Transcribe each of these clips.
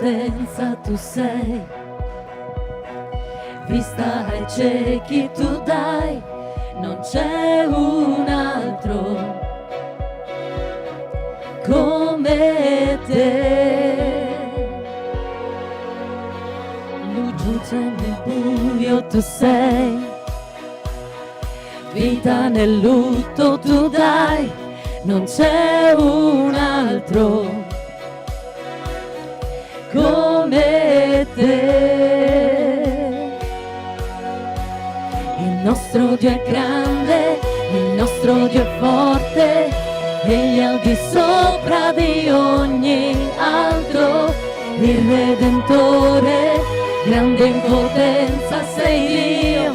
potenza tu sei, vista ai ciechi tu dai, non c'è un altro come te. Luce nel buio tu sei, vita nel lutto tu dai, non c'è un altro come te. Il nostro Dio è grande, il nostro Dio è forte, egli è al di sopra di ogni altro, il Redentore, grande in potenza, sei Dio,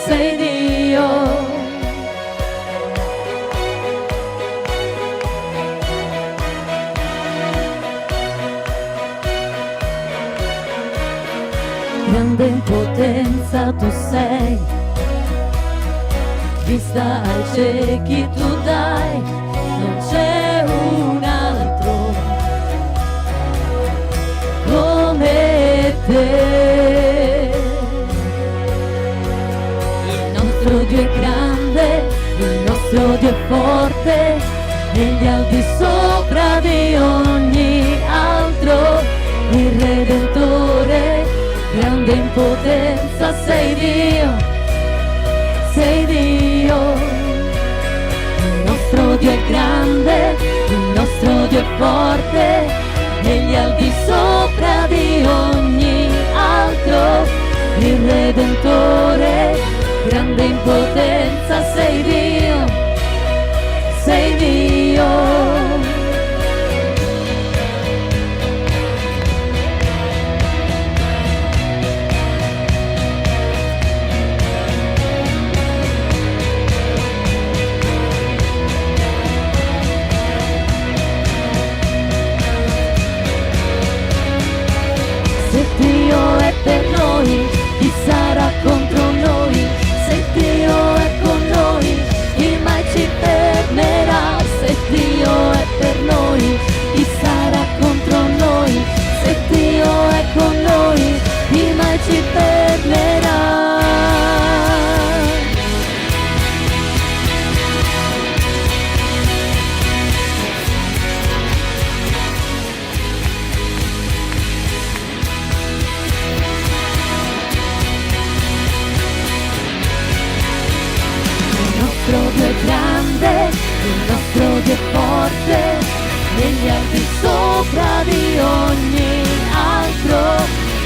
sei Dio. Grande in potenza tu sei, vista ai ciechi tu dai, non c'è un altro come te. Il nostro Dio è grande, il nostro Dio è forte, egli è al di sopra di ogni altro, il Redentore, grande in potenza, sei Dio, sei Dio. Il nostro Dio è grande, il nostro Dio è forte, egli è al di sopra di ogni altro, il Redentore, grande in potenza, sei Dio, sei Dio. Se Dio è per noi, chi sarà contro noi? Se Dio è con noi, chi mai ci fermerà? Se Dio è per noi, chi sarà contro noi? Se Dio è con noi, chi mai ci fermerà? Il nostro Dio è grande, il nostro Dio è forte, egli è al di sopra di ogni altro,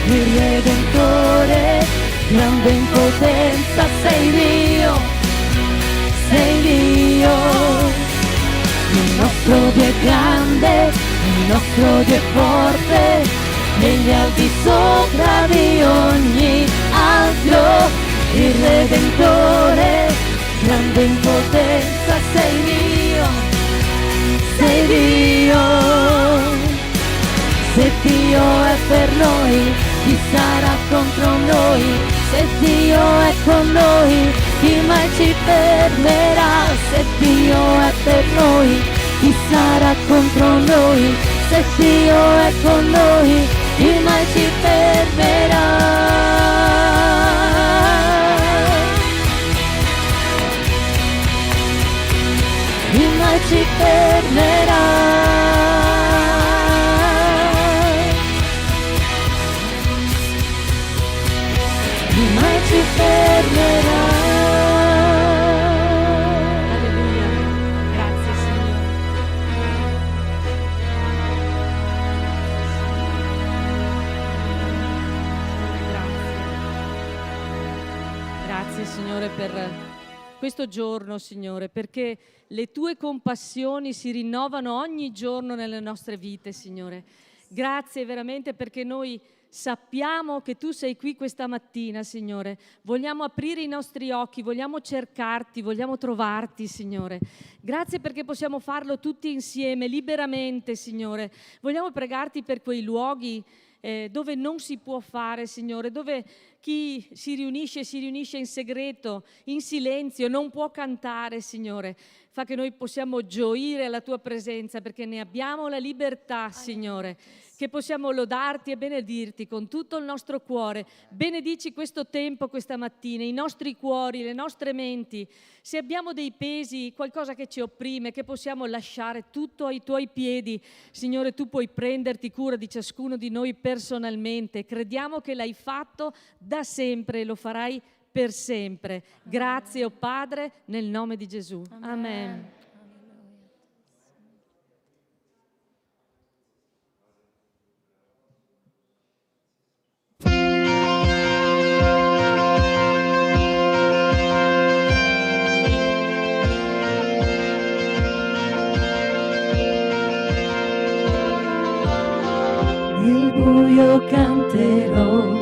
il Redentore, grande in potenza, sei Dio, sei Dio. Il nostro Dio è grande, il nostro Dio è forte, egli è al di sopra di ogni altro, il Redentore, grande in potenza, sei Dio, sei Dio. Se Dio è per noi, chi sarà contro noi? Se Dio è con noi, chi mai ci fermerà? Se Dio è per noi, chi sarà contro noi? Se Dio è con noi, chi mai ci fermerà? Chi mai ci fermerà? Chi mai ci fermerà? Alleluia, grazie Signore. Grazie Signore per questo giorno, Signore, perché le Tue compassioni si rinnovano ogni giorno nelle nostre vite, Signore. Grazie veramente perché noi sappiamo che Tu sei qui questa mattina, Signore. Vogliamo aprire i nostri occhi, vogliamo cercarti, vogliamo trovarti, Signore. Grazie perché possiamo farlo tutti insieme, liberamente, Signore. Vogliamo pregarti per quei luoghi dove non si può fare, Signore, dove chi si riunisce in segreto, in silenzio, non può cantare, Signore. Fa che noi possiamo gioire alla Tua presenza perché ne abbiamo la libertà, Signore. che possiamo lodarti e benedirti con tutto il nostro cuore. Benedici questo tempo questa mattina, i nostri cuori, le nostre menti. Se abbiamo dei pesi, qualcosa che ci opprime, che possiamo lasciare tutto ai tuoi piedi, Signore, tu puoi prenderti cura di ciascuno di noi personalmente. Crediamo che l'hai fatto da sempre e lo farai per sempre. Grazie, oh Padre, nel nome di Gesù. Amen. Nel buio canterò,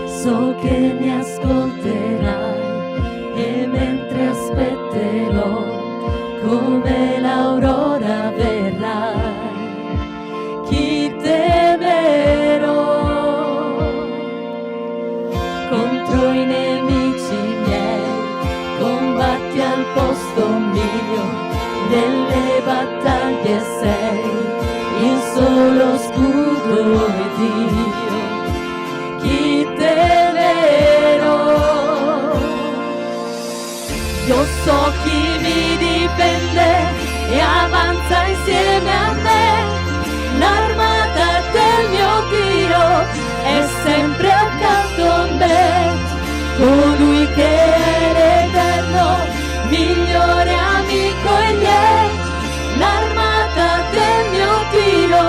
so che mi ascolterai, e mentre aspetterò, come l'aurora verrai. Chi temerò? Contro i nemici miei, combatti al posto mio, nelle battaglie sei il solo scudo e Dio. Chi temerò? Io so chi mi difende e avanza insieme a me. L'armata del mio Dio è sempre accanto a me. Colui che è l'Eterno, migliore amico egli è. L'armata del mio Dio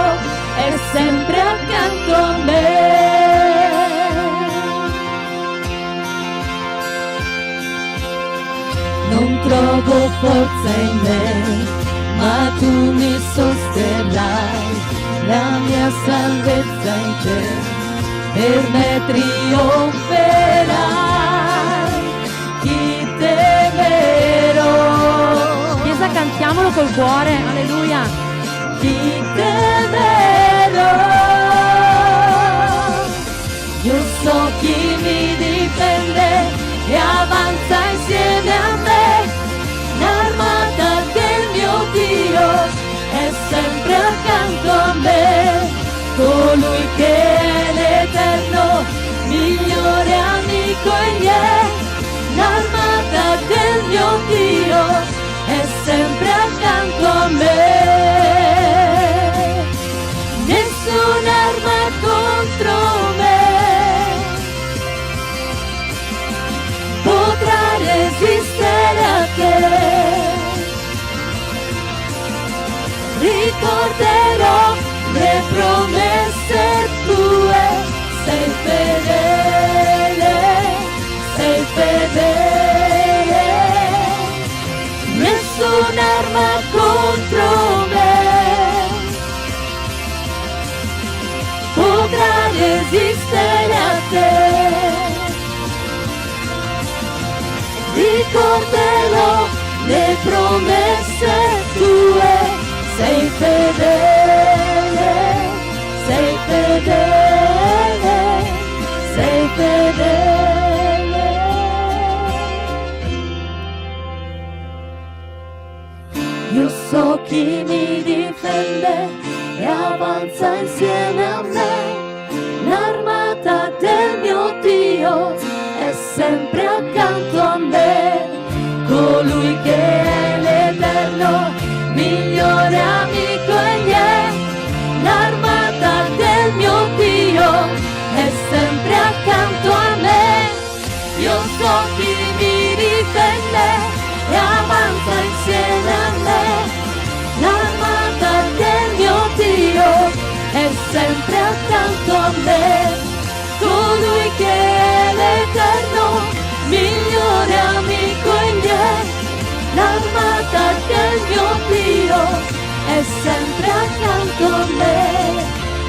è sempre accanto a me. Non trovo forza in me, ma tu mi sosterrai, la mia salvezza in te, per me trionferai. Chi temerò? Chiesa, cantiamolo col cuore, alleluia. Chi temerò? Io so chi mi difende e avanza insieme a me. L'armata del mio Dio è sempre accanto a me. Colui che è l'Eterno, migliore amico egli è. L'armata del mio Dio è sempre accanto a me. Nessun'arma contro me potrà resistere a te. Ricorderò le promesse tue, sei fedele, sei fedele. Nessun'arma contro me potrà resistere a te. Ricorderò le promesse tue, sei fedele, sei fedele, sei fedele. Io so chi mi difende e avanza insieme a me. L'armata del mio Dio è sempre accanto a me. Colui che è l'Eterno, migliore amico egli è. L'armata del mio Dio è sempre accanto a me. Io so chi mi difende e avanza insieme a me. L'armata del mio Dio è sempre accanto a me. Colui che è l'Eterno, migliore amico egli è. L'armata del mio Dio è sempre accanto a me.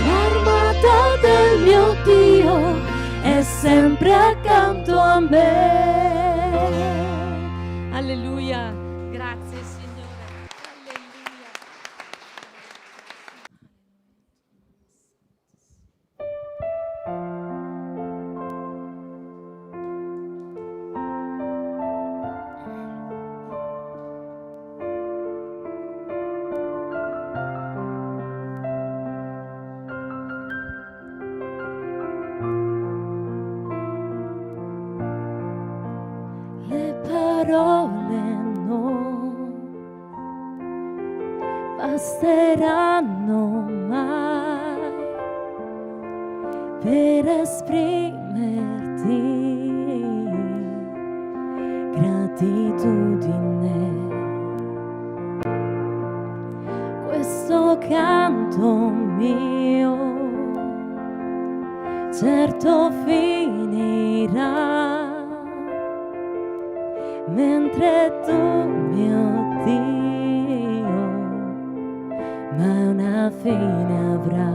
L'armata del mio Dio è sempre accanto a me. Alleluia. Grazie, Signore. Alleluia. parole non basteranno mai per esprimerti gratitudine. Questo canto mio certo finirà, mentre tu, mio Dio, mai una fine avrà.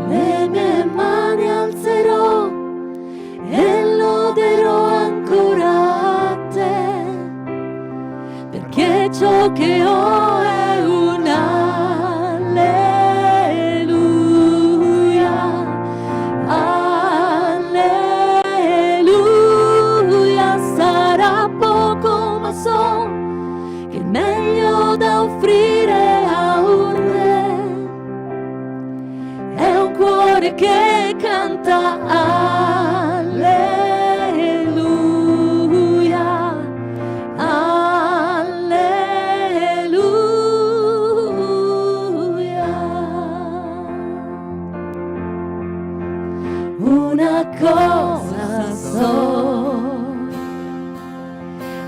Le mie mani alzerò e loderò ancora a te, perché ciò che ho è un alleluia, alleluia. Sarà poco, ma so che il meglio da offrire a un re è un cuore che canta alleluia, alleluia. Una cosa so,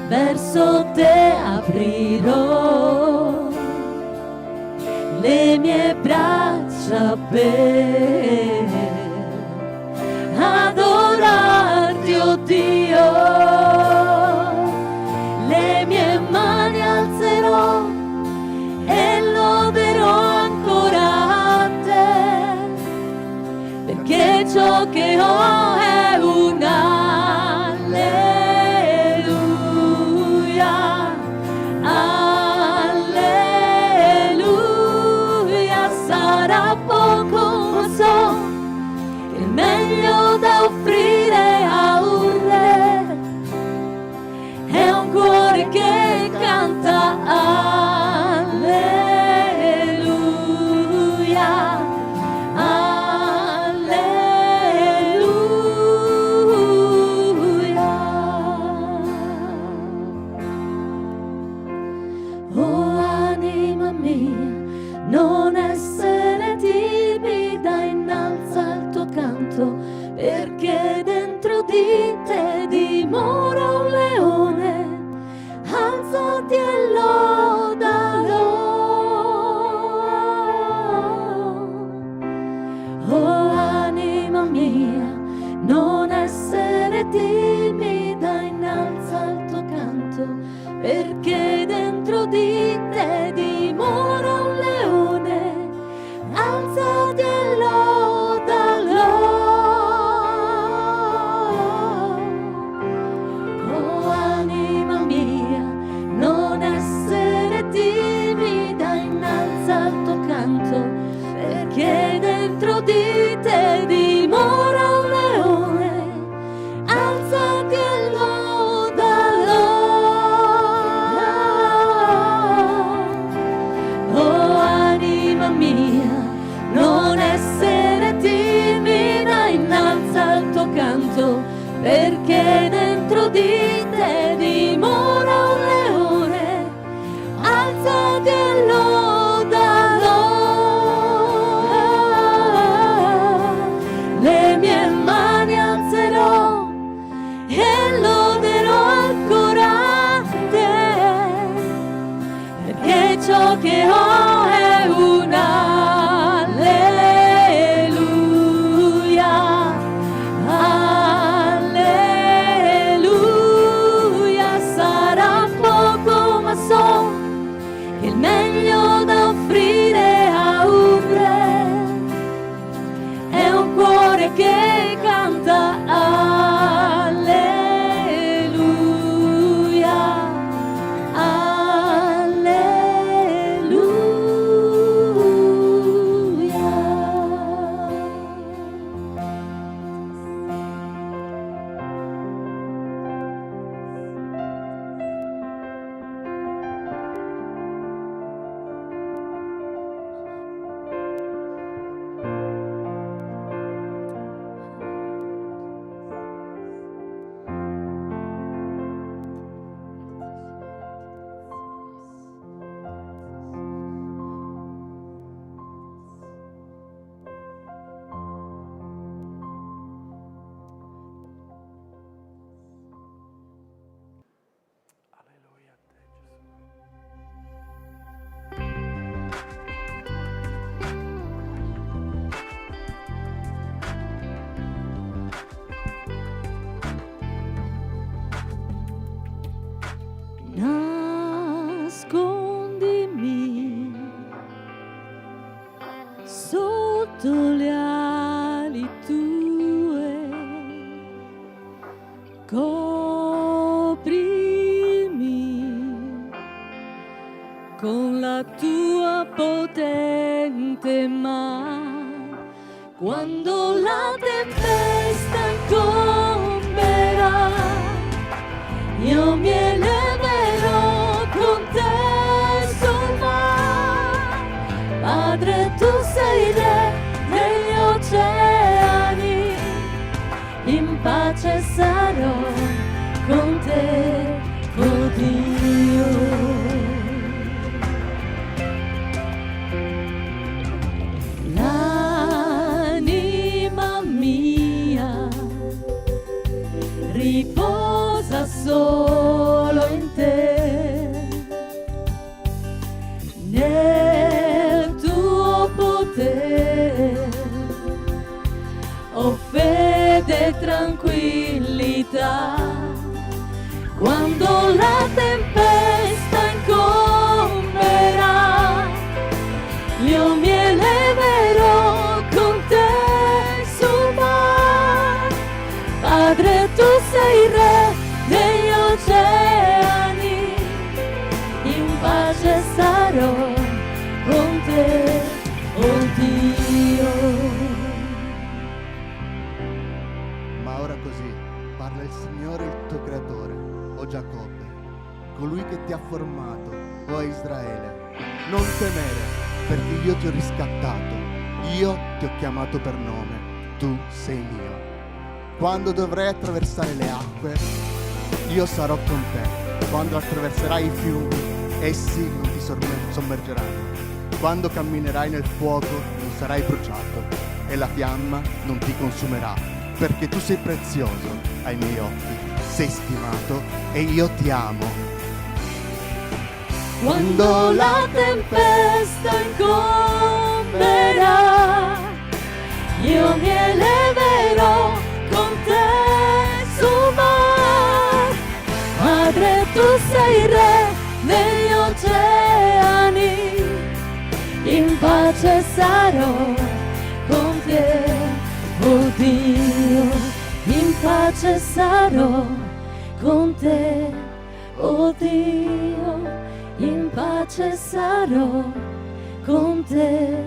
verso te aprirò le mie braccia per adorarti, oh Dio. Le mie mani alzerò e loderò ancora a te, perché ciò che ho è un alleluia, alleluia. Sarà poco, ma so che il meglio da offrire a un re è un cuore che canta alleluia, alleluia. Oh anima mia, non essere timida, innalza il tuo canto, perché dentro di te dimora un leone. Alzati e lodalo. Oh anima mia, non essere timida, innalza il tuo canto, perché dentro di te dimora un leone. Alzati e lodalo. Oh anima mia, non essere timida, innalza il tuo canto, perché dentro di te dimora un leone. Alzati e lodalo. Oh anima mia, non essere timida, innalza il tuo canto, perché dentro di te dimora un leone. Alzati e lodalo. Le mie mani alzerò e loderò ancora te, perché ciò che ho è un alleluia, alleluia. Sarà poco, ma so che il meglio da offrire a un re è un cuore che canta alleluia, alleluia. Coprimi con la tua potente mano, quando la tempesta incomberà, io mi eleverò con te sul mare. Padre, tu sei re degli oceani, in pace sarò con te, oh Dio. L'anima mia riposa solo in te, nel tuo potere ho fede e tranquillità. Quando la tempesta incomberà, io mi eleverò con te sul mare. Padre, tu sei re degli oceani, in pace sarò con te, oh Dio. Ma ora così parla il Signore, il tuo creatore, o Giacobbe, colui che ti ha formato, o Israele. Non temere, perché io ti ho riscattato, io ti ho chiamato per nome, tu sei mio. Quando dovrai attraversare le acque, io sarò con te. Quando attraverserai i fiumi, essi non ti sommergeranno. Quando camminerai nel fuoco, non sarai bruciato, e la fiamma non ti consumerà, perché tu sei prezioso ai miei occhi, sei stimato e io ti amo. Quando la tempesta incomberà, io mi eleverò con te sul mare. Padre, tu sei re degli oceani, in pace sarò con te, oh Dio. In pace sarò con te, oh Dio. In pace sarò con te,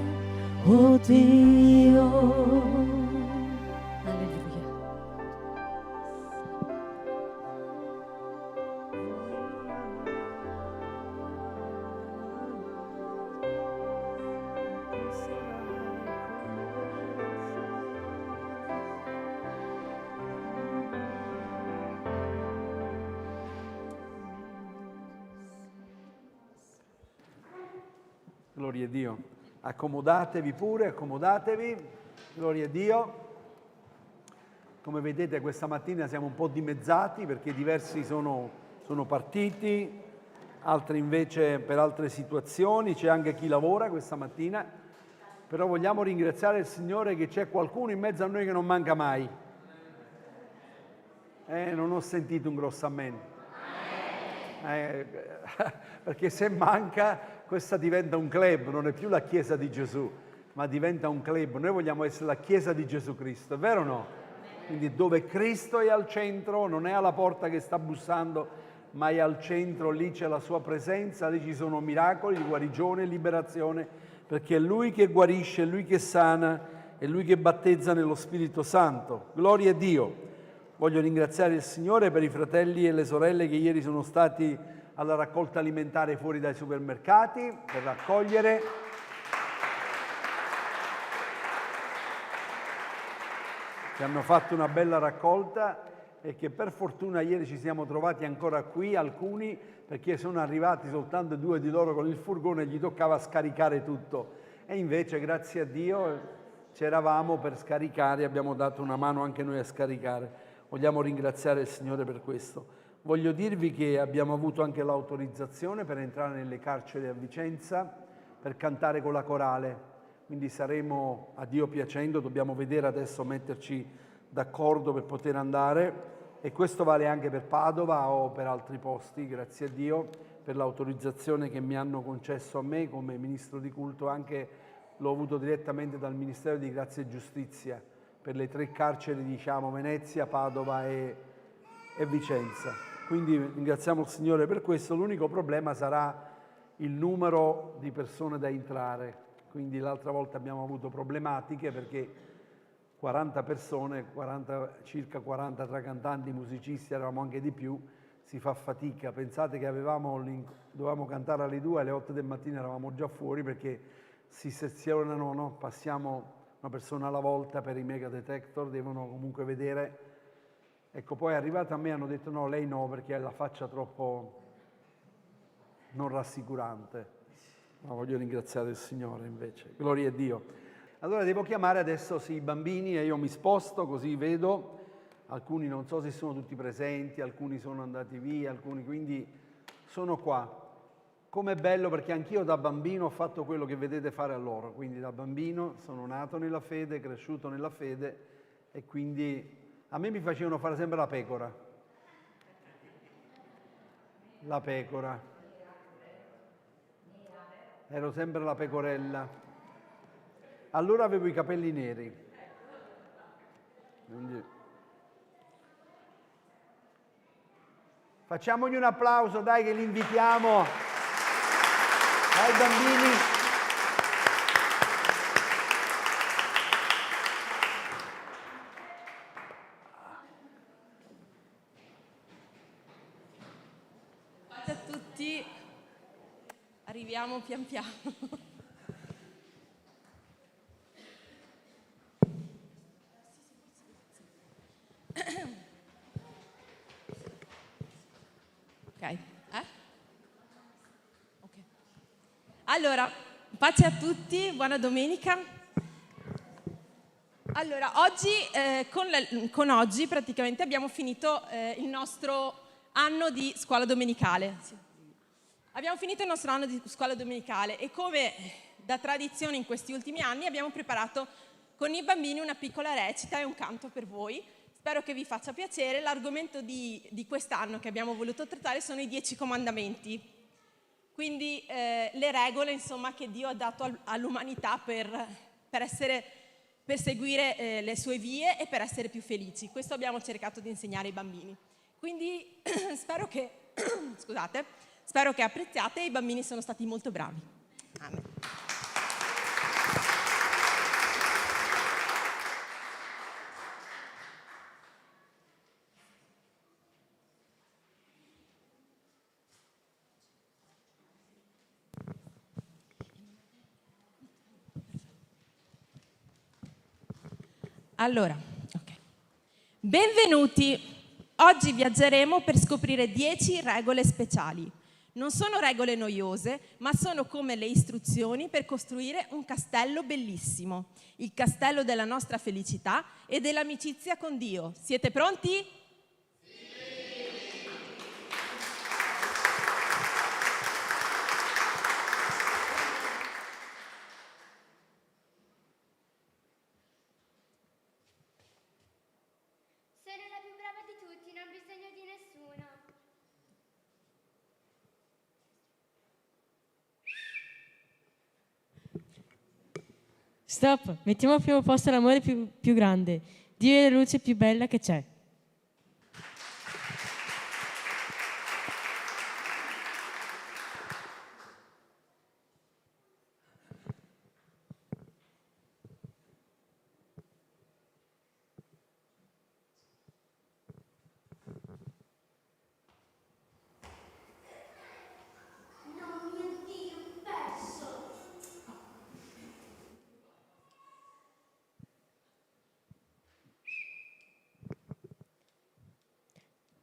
oh Dio. Alleluia. Gloria a Dio. Accomodatevi pure, accomodatevi. Gloria a Dio. Come vedete questa mattina siamo un po' dimezzati perché diversi sono partiti, altri invece per altre situazioni, c'è anche chi lavora questa mattina, però vogliamo ringraziare il Signore che c'è qualcuno in mezzo a noi che non manca mai. Non ho sentito un grosso amen. Perché se manca questa diventa un club, non è più la Chiesa di Gesù, ma diventa un club. Noi vogliamo essere la Chiesa di Gesù Cristo, è vero o no? Quindi dove Cristo è al centro, non è alla porta che sta bussando, ma è al centro, lì c'è la sua presenza, lì ci sono miracoli di guarigione e liberazione, perché è Lui che guarisce, è Lui che sana, è Lui che battezza nello Spirito Santo. Gloria a Dio. Voglio ringraziare il Signore per i fratelli e le sorelle che ieri sono stati alla raccolta alimentare fuori dai supermercati per raccogliere. Che hanno fatto una bella raccolta e che per fortuna ieri ci siamo trovati ancora qui alcuni, perché sono arrivati soltanto 2 di loro con il furgone e gli toccava scaricare tutto. E invece, grazie a Dio, c'eravamo per scaricare, abbiamo dato una mano anche noi a scaricare. Vogliamo ringraziare il Signore per questo. Voglio dirvi che abbiamo avuto anche l'autorizzazione per entrare nelle carceri a Vicenza per cantare con la corale, quindi saremo, a Dio piacendo, dobbiamo vedere adesso, metterci d'accordo per poter andare, e questo vale anche per Padova o per altri posti, grazie a Dio per l'autorizzazione che mi hanno concesso a me come ministro di culto, anche l'ho avuto direttamente dal Ministero di Grazia e Giustizia per le 3 carceri, diciamo Venezia, Padova e e Vicenza. Quindi ringraziamo il Signore per questo. L'unico problema sarà il numero di persone da entrare. Quindi l'altra volta abbiamo avuto problematiche perché 40 persone, circa 40 tra cantanti, musicisti, eravamo anche di più, si fa fatica. Pensate che dovevamo cantare alle 2, alle 8 del mattino eravamo già fuori perché si sezionano, no? Passiamo una persona alla volta per i mega detector, devono comunque vedere. Ecco, poi è arrivata a me, hanno detto no, lei no, perché ha la faccia troppo non rassicurante. Ma voglio ringraziare il Signore invece, gloria a Dio. Allora devo chiamare adesso i bambini e io mi sposto così vedo, alcuni non so se sono tutti presenti, alcuni sono andati via, alcuni quindi sono qua. Com'è bello perché anch'io da bambino ho fatto quello che vedete fare a loro, quindi da bambino sono nato nella fede, cresciuto nella fede e quindi a me mi facevano fare sempre la pecora. La pecora. Ero sempre la pecorella. Allora avevo i capelli neri. Quindi... Facciamogli un applauso, dai, che li invitiamo. Dai bambini. Ciao a tutti, arriviamo pian piano. Ok. Allora, pace a tutti, buona domenica. Allora, oggi, con oggi praticamente abbiamo finito il nostro anno di scuola domenicale. Abbiamo finito il nostro anno di scuola domenicale e come da tradizione in questi ultimi anni abbiamo preparato con i bambini una piccola recita e un canto per voi. Spero che vi faccia piacere. L'argomento di quest'anno che abbiamo voluto trattare sono i 10 comandamenti. Quindi le regole, insomma, che Dio ha dato all'umanità per seguire le sue vie e per essere più felici. Questo abbiamo cercato di insegnare ai bambini. Quindi spero che apprezziate, i bambini sono stati molto bravi. Amen. Allora, ok. Benvenuti! Oggi viaggeremo per scoprire 10 regole speciali. Non sono regole noiose, ma sono come le istruzioni per costruire un castello bellissimo, il castello della nostra felicità e dell'amicizia con Dio. Siete pronti? Stop, mettiamo al primo posto l'amore più grande. Dio è la luce più bella che c'è.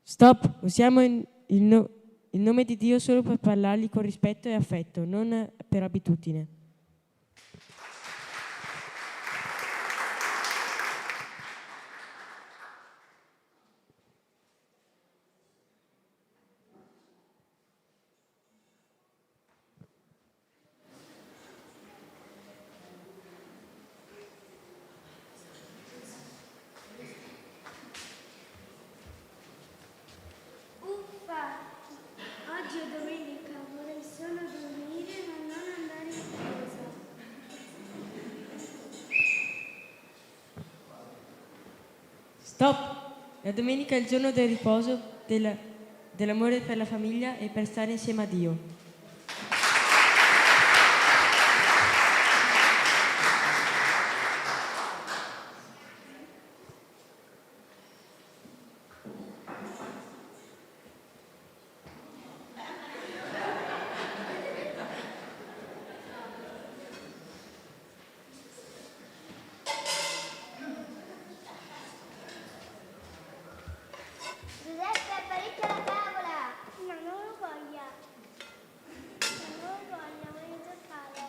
Stop, usiamo il nome di Dio solo per parlargli con rispetto e affetto, non per abitudine. Oggi è domenica, vorrei solo dormire ma non andare in chiesa. Stop! La domenica è il giorno del riposo, dell'amore per la famiglia e per stare insieme a Dio. Giuseppe, apparecchia la tavola! No, non lo voglio. Non lo voglio giocare.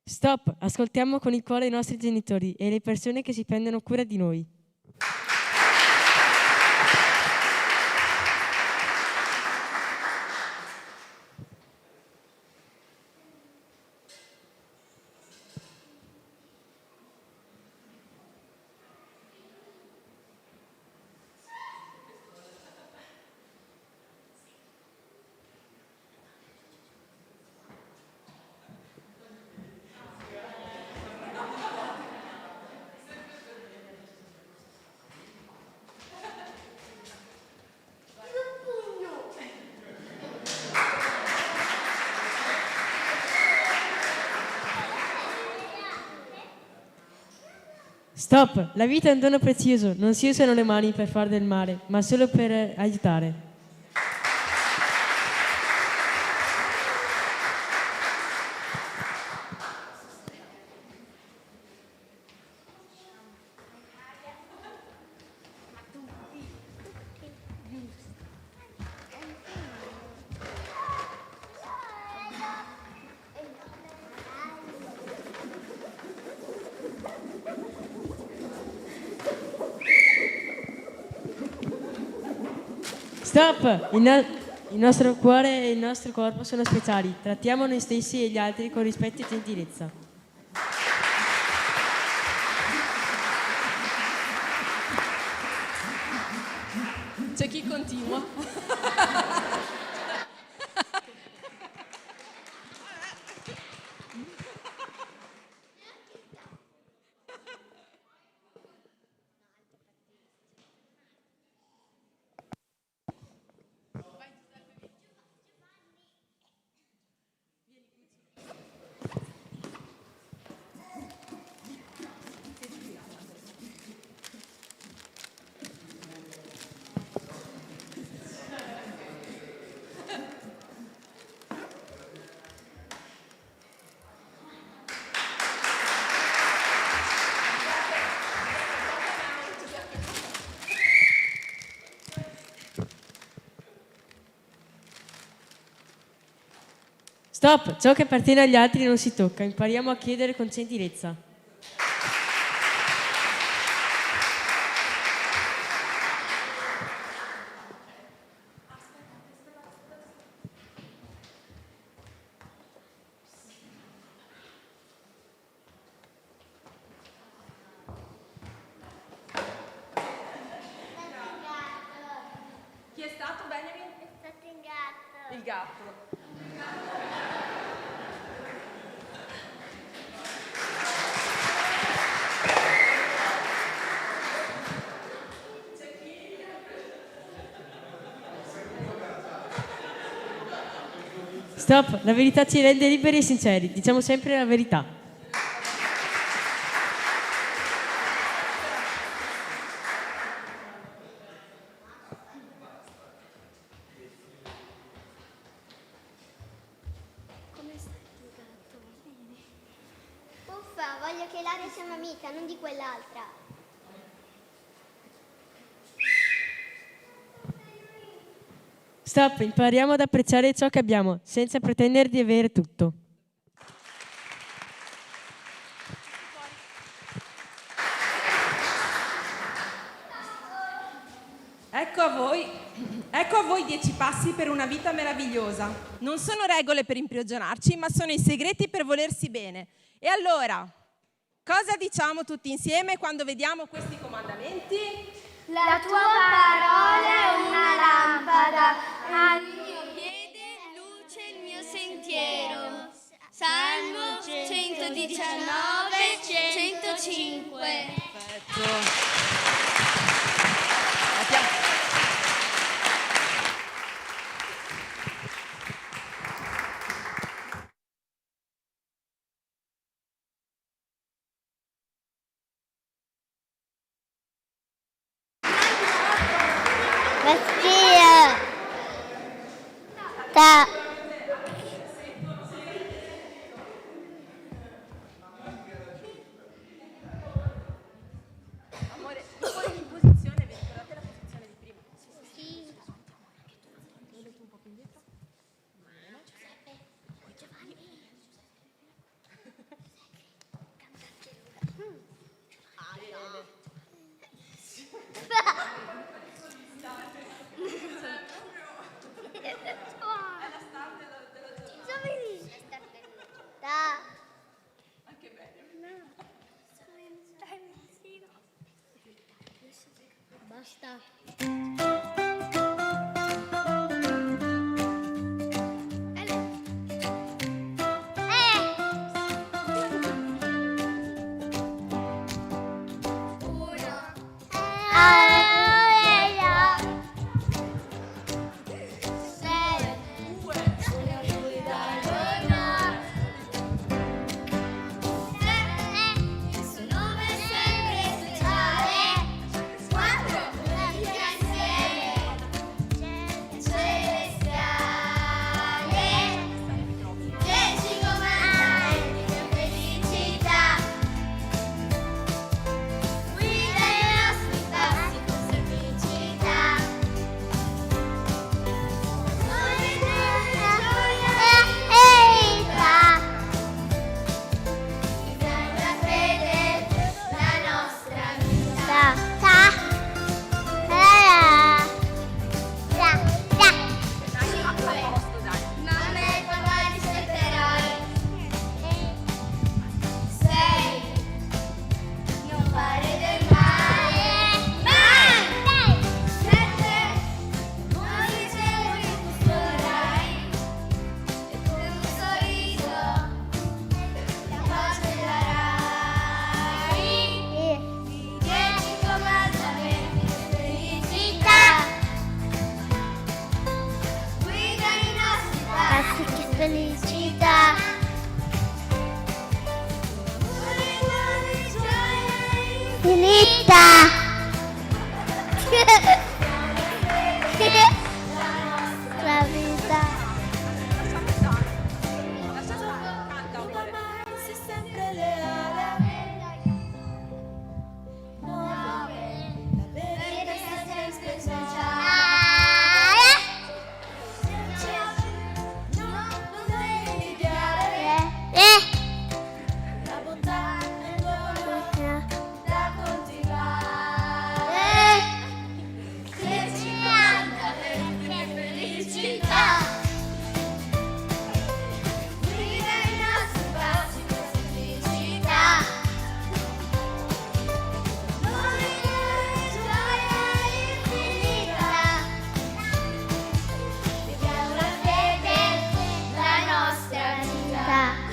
Stop! Ascoltiamo con il cuore i nostri genitori e le persone che si prendono cura di noi. Stop! La vita è un dono prezioso, non si usano le mani per fare del male, ma solo per aiutare. Stop! Il nostro cuore e il nostro corpo sono speciali. Trattiamo noi stessi e gli altri con rispetto e gentilezza. C'è chi continua. Stop! Ciò che appartiene agli altri non si tocca. Impariamo a chiedere con gentilezza. Chi è stato, Benjamin? È stato un gatto. Il gatto. Stop! La verità ci rende liberi e sinceri. Diciamo sempre la verità. Come stai tu, gatto? Bene. Uffa, voglio che Ilaria sia un'amica, non di quell'altra. Stop! Impariamo ad apprezzare ciò che abbiamo, senza pretendere di avere tutto. Ecco a voi 10 passi per una vita meravigliosa. Non sono regole per imprigionarci, ma sono i segreti per volersi bene. E allora, cosa diciamo tutti insieme quando vediamo questi comandamenti? La tua parola è una lampada al mio piede, luce il mio sentiero. 19 105. Perfetto. Mattia. Ta. Amore, un po' in posizione, vi ricordate la posizione di prima? Sì. Un po' più indietro. Giuseppe. Giovanni. Anche bene. Basta. Il suo nome è sempre speciale. 4 insieme. Celestiale. 10 comandamenti di felicità. Guida i nostri passi con semplicità. Noi gioia e vita. La fede, la nostra vita. Mamma e papà rispetterai. 6. Non fare del male. Mai. 7. Non ricevi il custoderai. E con un sorriso la pace darai. 10 comandamenti di felicità. Guida i nostri passi, che felicità. Finita. La vita. Sei sempre leale. 9. Perché sei sempre speciale. Non devi invidiare. La bontà è il dono da coltivare. 10 comandamenti di felicità. Guida i nostri passi con semplicità. Noi gioia infinita. Viviamo la fede, la nostra vita.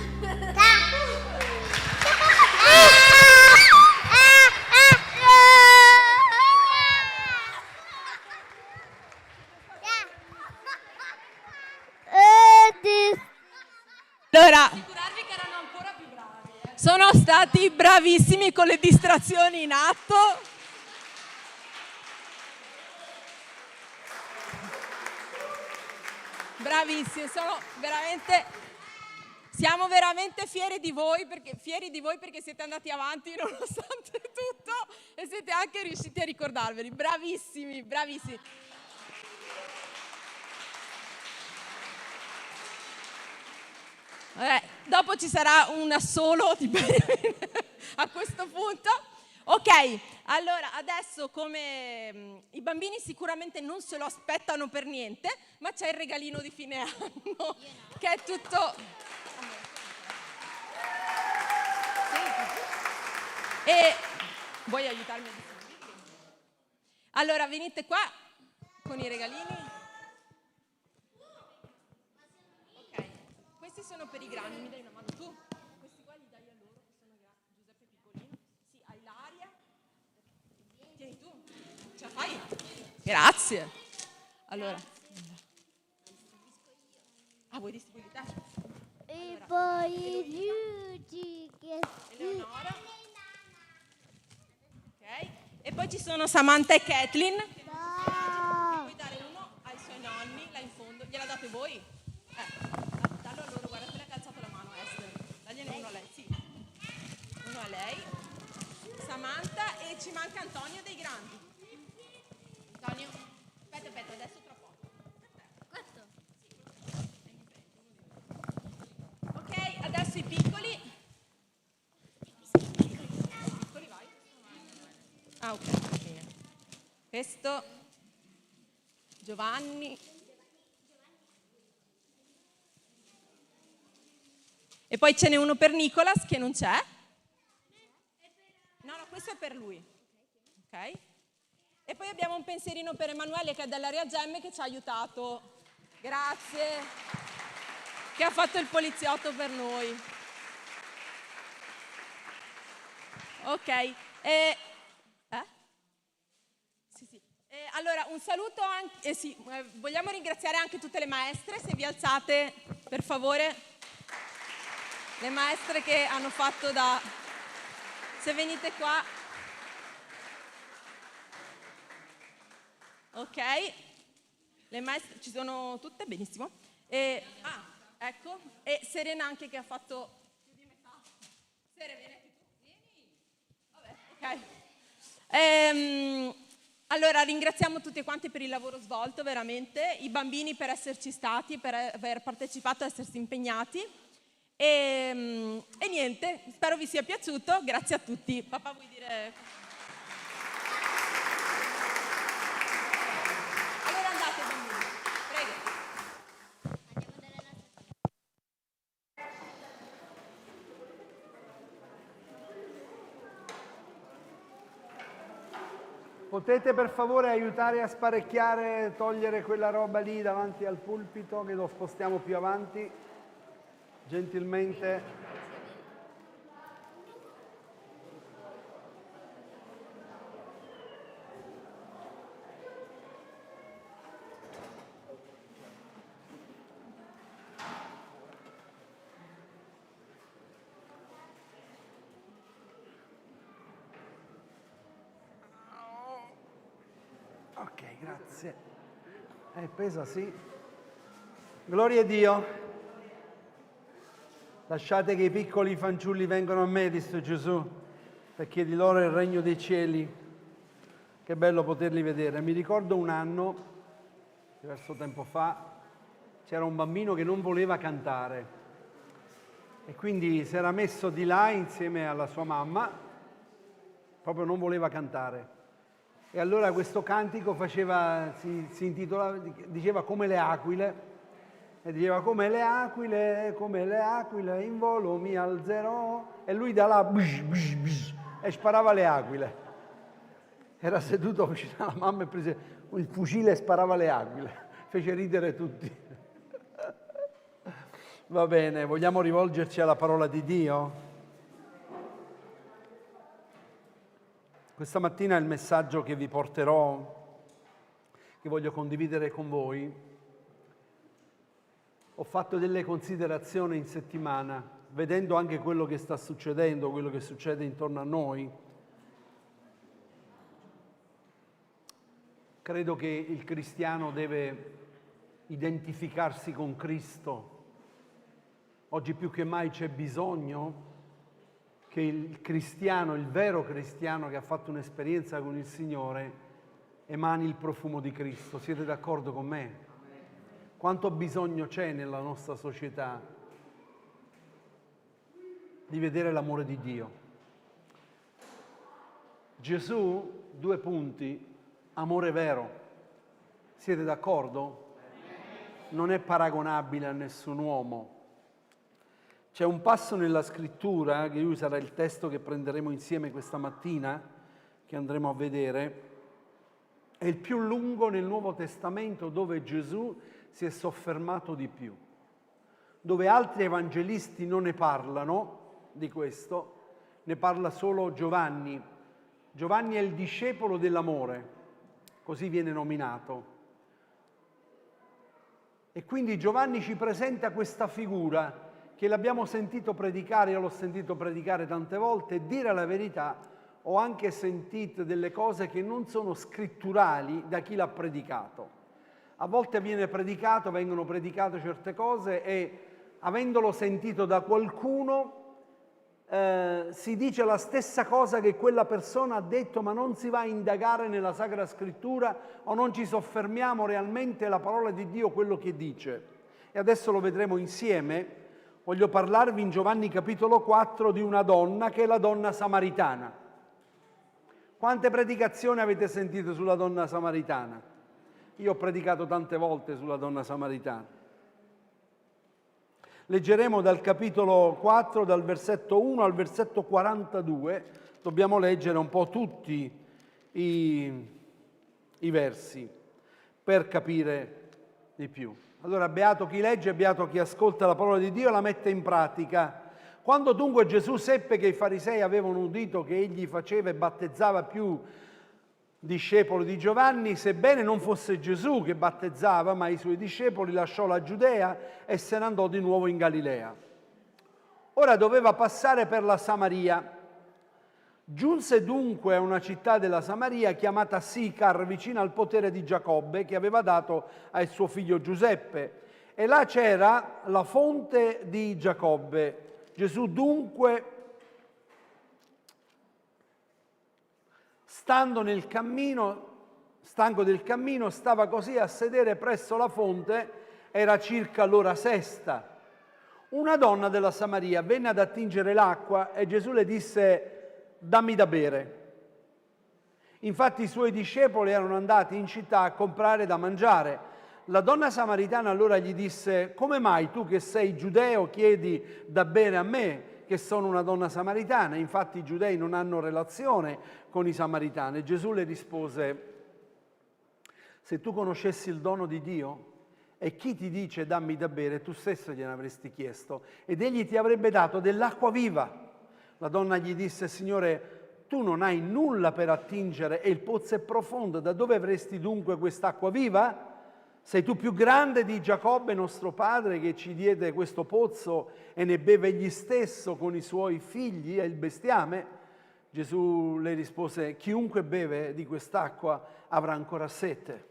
Allora, assicurarvi che erano ancora più bravi. Sono stati bravissimi con le distrazioni in atto. Bravissimi, siamo veramente fieri di voi perché siete andati avanti nonostante tutto e siete anche riusciti a ricordarveli. Bravissimi, bravissimi. Dopo ci sarà un assolo di Benjamin a questo punto. Ok, allora adesso come i bambini sicuramente non se lo aspettano per niente, ma c'è il regalino di fine anno che è tutto... E vuoi aiutarmi a distribuirli? Allora venite qua con i regalini. Ok, questi sono per i grandi, mi dai una mano tu? Questi qua li dai a lui. Tieni tu. Ce la fai? Grazie. Allora. Vuoi distribuire te? E poi Giugi che Eleonora. Ok. E poi ci sono Samantha e Kathleen. Puoi dare uno ai suoi nonni, là in fondo. Gliela date voi? Dallo a loro, guarda, quella che ha alzato la mano, Esther. Dagliene uno a lei, sì. Uno a lei. Samantha, e ci manca Antonio dei grandi. Antonio, aspetta, adesso tra poco. Questo? Ok, adesso i piccoli. Piccoli, vai. Ok, bene. Questo, Giovanni. E poi ce n'è uno per Nicolas che non c'è. No, questo è per lui. Ok? E poi abbiamo un pensierino per Emanuele che è dell'Area Gemme che ci ha aiutato. Grazie. Che ha fatto il poliziotto per noi. Ok. Sì. Allora, un saluto anche. Vogliamo ringraziare anche tutte le maestre, se vi alzate, per favore. Le maestre che hanno fatto da. Se venite qua. Ok. Le maestre ci sono tutte, benissimo. Ecco. E Serena anche che ha fatto più di metà. Serena, vieni anche tu. Vieni. Vabbè, ok. Allora ringraziamo tutti quanti per il lavoro svolto, veramente, i bambini per esserci stati, per aver partecipato, essersi impegnati e niente, spero vi sia piaciuto, grazie a tutti. Papà, vuoi dire? Allora andate bambini, prego. Potete per favore aiutare a sparecchiare, togliere quella roba lì davanti al pulpito, che lo spostiamo più avanti, gentilmente. Ok, grazie. Pesa, sì. Gloria a Dio. Lasciate che i piccoli fanciulli vengano a me, disse Gesù, perché di loro è il regno dei cieli. Che bello poterli vedere. Mi ricordo un anno, diverso tempo fa, c'era un bambino che non voleva cantare e quindi si era messo di là insieme alla sua mamma, proprio non voleva cantare. E allora questo cantico si intitolava, diceva come le aquile, e diceva come le aquile, in volo mi alzerò, e lui da là e sparava le aquile. Era seduto vicino alla mamma e prese il fucile e sparava le aquile, fece ridere tutti. Va bene, vogliamo rivolgerci alla parola di Dio? Questa mattina il messaggio che vi porterò, che voglio condividere con voi, ho fatto delle considerazioni in settimana, vedendo anche quello che sta succedendo, quello che succede intorno a noi. Credo che il cristiano deve identificarsi con Cristo. Oggi più che mai c'è bisogno che il cristiano, il vero cristiano che ha fatto un'esperienza con il Signore, emani il profumo di Cristo. Siete d'accordo con me? Quanto bisogno c'è nella nostra società di vedere l'amore di Dio? Gesù, 2 punti, amore vero. Siete d'accordo? Non è paragonabile a nessun uomo. C'è un passo nella scrittura, che lui sarà il testo che prenderemo insieme questa mattina, che andremo a vedere, è il più lungo nel Nuovo Testamento, dove Gesù si è soffermato di più, dove altri evangelisti non ne parlano di questo, ne parla solo Giovanni, Giovanni è il discepolo dell'amore, così viene nominato. E quindi Giovanni ci presenta questa figura che l'abbiamo sentito predicare, io l'ho sentito predicare tante volte, e dire la verità, ho anche sentito delle cose che non sono scritturali da chi l'ha predicato. A volte vengono predicate certe cose e avendolo sentito da qualcuno si dice la stessa cosa che quella persona ha detto, ma non si va a indagare nella Sacra Scrittura o non ci soffermiamo realmente la parola di Dio, quello che dice. E adesso lo vedremo insieme. Voglio parlarvi in Giovanni capitolo 4 di una donna che è la donna samaritana. Quante predicazioni avete sentito sulla donna samaritana? Io ho predicato tante volte sulla donna samaritana. Leggeremo dal capitolo 4, dal versetto 1 al versetto 42. Dobbiamo leggere un po' tutti i versi per capire di più. Allora, beato chi legge, beato chi ascolta la parola di Dio e la mette in pratica. Quando dunque Gesù seppe che i farisei avevano udito che egli faceva e battezzava più discepoli di Giovanni, sebbene non fosse Gesù che battezzava, ma i suoi discepoli, lasciò la Giudea e se ne andò di nuovo in Galilea. Ora doveva passare per la Samaria. Giunse dunque a una città della Samaria chiamata Sicar, vicina al potere di Giacobbe, che aveva dato a suo figlio Giuseppe. E là c'era la fonte di Giacobbe. Gesù dunque, stanco del cammino, stava così a sedere presso la fonte, era circa l'ora sesta. Una donna della Samaria venne ad attingere l'acqua e Gesù le disse: dammi da bere. Infatti i suoi discepoli erano andati in città a comprare da mangiare. La donna samaritana allora gli disse: come mai tu che sei giudeo chiedi da bere a me, che sono una donna samaritana? Infatti i giudei non hanno relazione con i samaritani. Gesù le rispose: se tu conoscessi il dono di Dio e chi ti dice dammi da bere, tu stesso gliene avresti chiesto ed egli ti avrebbe dato dell'acqua viva. La donna gli disse: Signore, tu non hai nulla per attingere e il pozzo è profondo, da dove avresti dunque quest'acqua viva? Sei tu più grande di Giacobbe, nostro padre, che ci diede questo pozzo e ne beve egli stesso con i suoi figli e il bestiame? Gesù le rispose: chiunque beve di quest'acqua avrà ancora sete,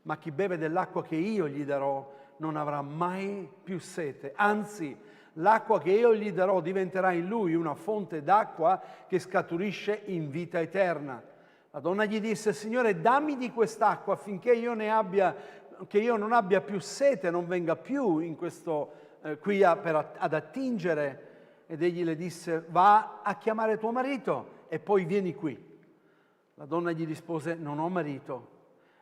ma chi beve dell'acqua che io gli darò non avrà mai più sete, anzi l'acqua che io gli darò diventerà in lui una fonte d'acqua che scaturisce in vita eterna. La donna gli disse: Signore, dammi di quest'acqua affinché io non abbia più sete, non venga più in questo qui ad attingere. Ed egli le disse: va a chiamare tuo marito e poi vieni qui. La donna gli rispose: non ho marito.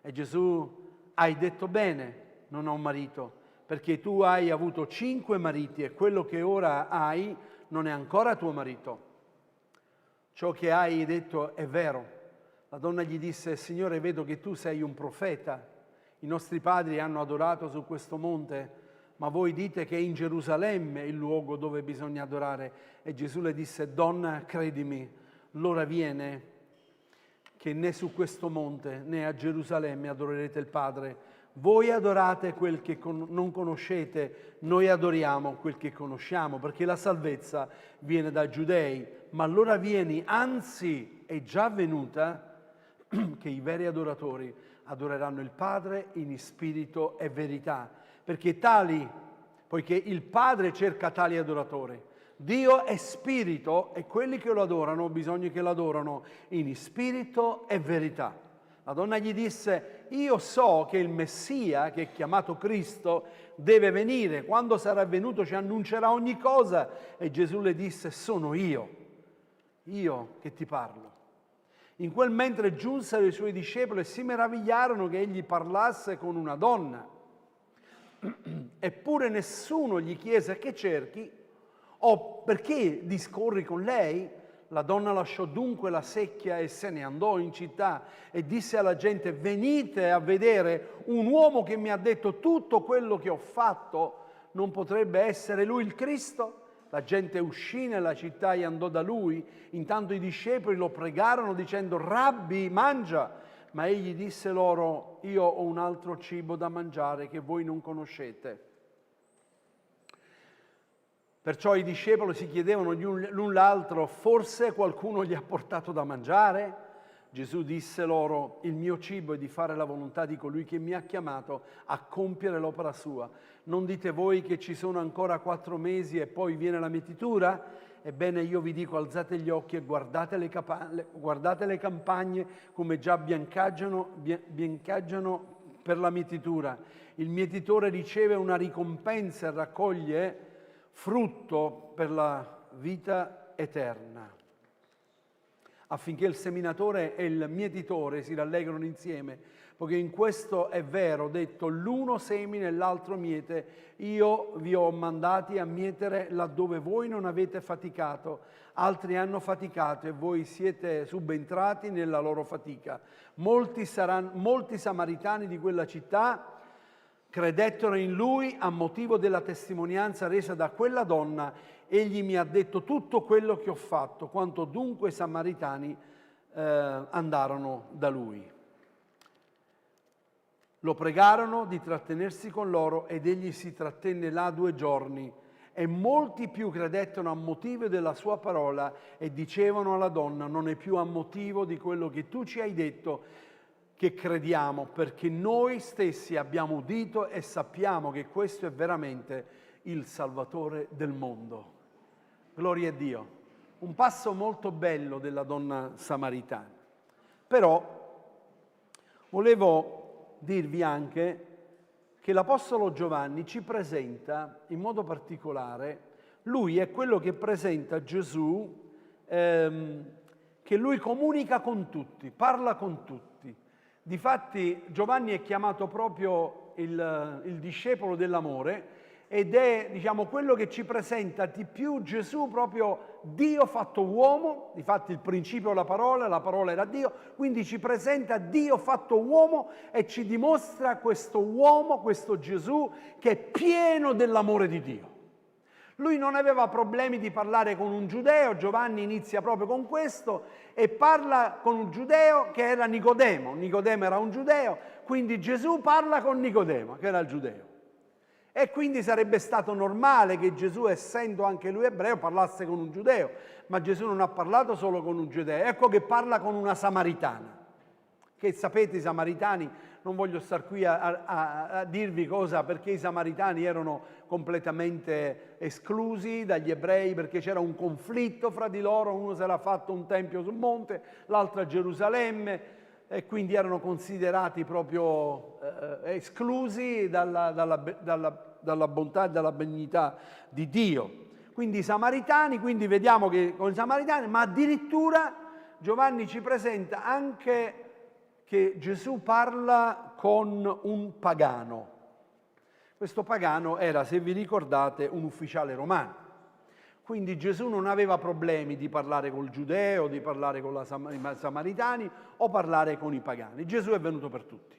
E Gesù: hai detto bene, non ho marito, perché tu hai avuto 5 mariti e quello che ora hai non è ancora tuo marito. Ciò che hai detto è vero. La donna gli disse: Signore, vedo che tu sei un profeta. I nostri padri hanno adorato su questo monte, ma voi dite che è in Gerusalemme il luogo dove bisogna adorare. E Gesù le disse: donna, credimi, l'ora viene che né su questo monte né a Gerusalemme adorerete il Padre. Voi adorate quel che non conoscete, noi adoriamo quel che conosciamo, perché la salvezza viene dai giudei. Ma l'ora viene, anzi è già venuta, che i veri adoratori adoreranno il Padre in spirito e verità, poiché il Padre cerca tali adoratori. Dio è spirito e quelli che lo adorano bisogna che lo adorano in spirito e verità. La donna gli disse: io so che il Messia, che è chiamato Cristo, deve venire. Quando sarà venuto ci annuncerà ogni cosa. E Gesù le disse: sono io che ti parlo. In quel mentre giunsero i suoi discepoli e si meravigliarono che egli parlasse con una donna. Eppure nessuno gli chiese: che cerchi? O perché discorri con lei? La donna lasciò dunque la secchia e se ne andò in città e disse alla gente: venite a vedere un uomo che mi ha detto tutto quello che ho fatto. Non potrebbe essere lui il Cristo? La gente uscì nella città e andò da lui. Intanto i discepoli lo pregarono dicendo: Rabbi, mangia. Ma egli disse loro: io ho un altro cibo da mangiare che voi non conoscete. Perciò i discepoli si chiedevano l'un l'altro: forse qualcuno gli ha portato da mangiare? Gesù disse loro: il mio cibo è di fare la volontà di colui che mi ha chiamato a compiere l'opera sua. Non dite voi che ci sono ancora 4 mesi e poi viene la mietitura? Ebbene, io vi dico: alzate gli occhi e guardate le campagne come già biancaggiano per la mietitura. Il mietitore riceve una ricompensa e raccoglie frutto per la vita eterna, affinché il seminatore e il mietitore si rallegrino insieme, poiché in questo è vero detto: l'uno semina e l'altro miete. Io vi ho mandati a mietere laddove voi non avete faticato, altri hanno faticato e voi siete subentrati nella loro fatica. Molti samaritani di quella città credettero in lui a motivo della testimonianza resa da quella donna. Egli mi ha detto tutto quello che ho fatto. Quanto dunque i samaritani andarono da lui. Lo pregarono di trattenersi con loro ed egli si trattenne là 2 giorni. E molti più credettero a motivo della sua parola e dicevano alla donna: non è più a motivo di quello che tu ci hai detto che crediamo, perché noi stessi abbiamo udito e sappiamo che questo è veramente il Salvatore del mondo. Gloria a Dio. Un passo molto bello della donna samaritana. Però volevo dirvi anche che l'Apostolo Giovanni ci presenta in modo particolare, lui è quello che presenta Gesù, che lui comunica con tutti, parla con tutti. Difatti Giovanni è chiamato proprio il discepolo dell'amore ed è, diciamo, quello che ci presenta di più Gesù, proprio Dio fatto uomo. Difatti il principio è la parola era Dio, quindi ci presenta Dio fatto uomo e ci dimostra questo uomo, questo Gesù, che è pieno dell'amore di Dio. Lui non aveva problemi di parlare con un giudeo. Giovanni inizia proprio con questo e parla con un giudeo che era Nicodemo. Nicodemo era un giudeo, quindi Gesù parla con Nicodemo, che era il giudeo. E quindi sarebbe stato normale che Gesù, essendo anche lui ebreo, parlasse con un giudeo, ma Gesù non ha parlato solo con un giudeo. Ecco che parla con una samaritana, che sapete i samaritani, non voglio star qui a dirvi cosa, perché i samaritani erano completamente esclusi dagli ebrei, perché c'era un conflitto fra di loro, uno si era fatto un tempio sul monte, l'altro a Gerusalemme, e quindi erano considerati proprio esclusi dalla bontà e dalla benignità di Dio. Quindi i samaritani, quindi vediamo che con i samaritani, ma addirittura Giovanni ci presenta anche che Gesù parla con un pagano. Questo pagano era, se vi ricordate, un ufficiale romano. Quindi Gesù non aveva problemi di parlare col giudeo, di parlare con i samaritani o parlare con i pagani. Gesù è venuto per tutti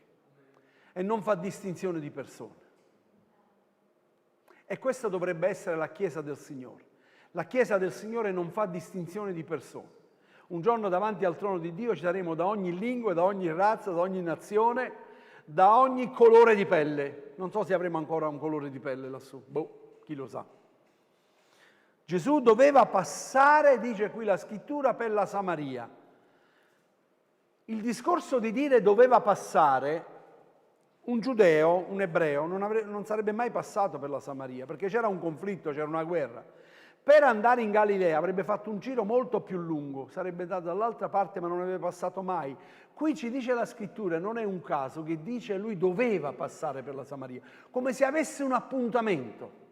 e non fa distinzione di persone. E questa dovrebbe essere la Chiesa del Signore. La Chiesa del Signore non fa distinzione di persone. Un giorno davanti al trono di Dio ci saremo da ogni lingua, da ogni razza, da ogni nazione, da ogni colore di pelle. Non so se avremo ancora un colore di pelle lassù, chi lo sa. Gesù doveva passare, dice qui la scrittura, per la Samaria. Il discorso di dire doveva passare, un giudeo, un ebreo, non sarebbe mai passato per la Samaria, perché c'era un conflitto, c'era una guerra. Per andare in Galilea avrebbe fatto un giro molto più lungo, sarebbe andato dall'altra parte, ma non avrebbe passato mai. Qui ci dice la scrittura, non è un caso, che dice lui doveva passare per la Samaria, come se avesse un appuntamento.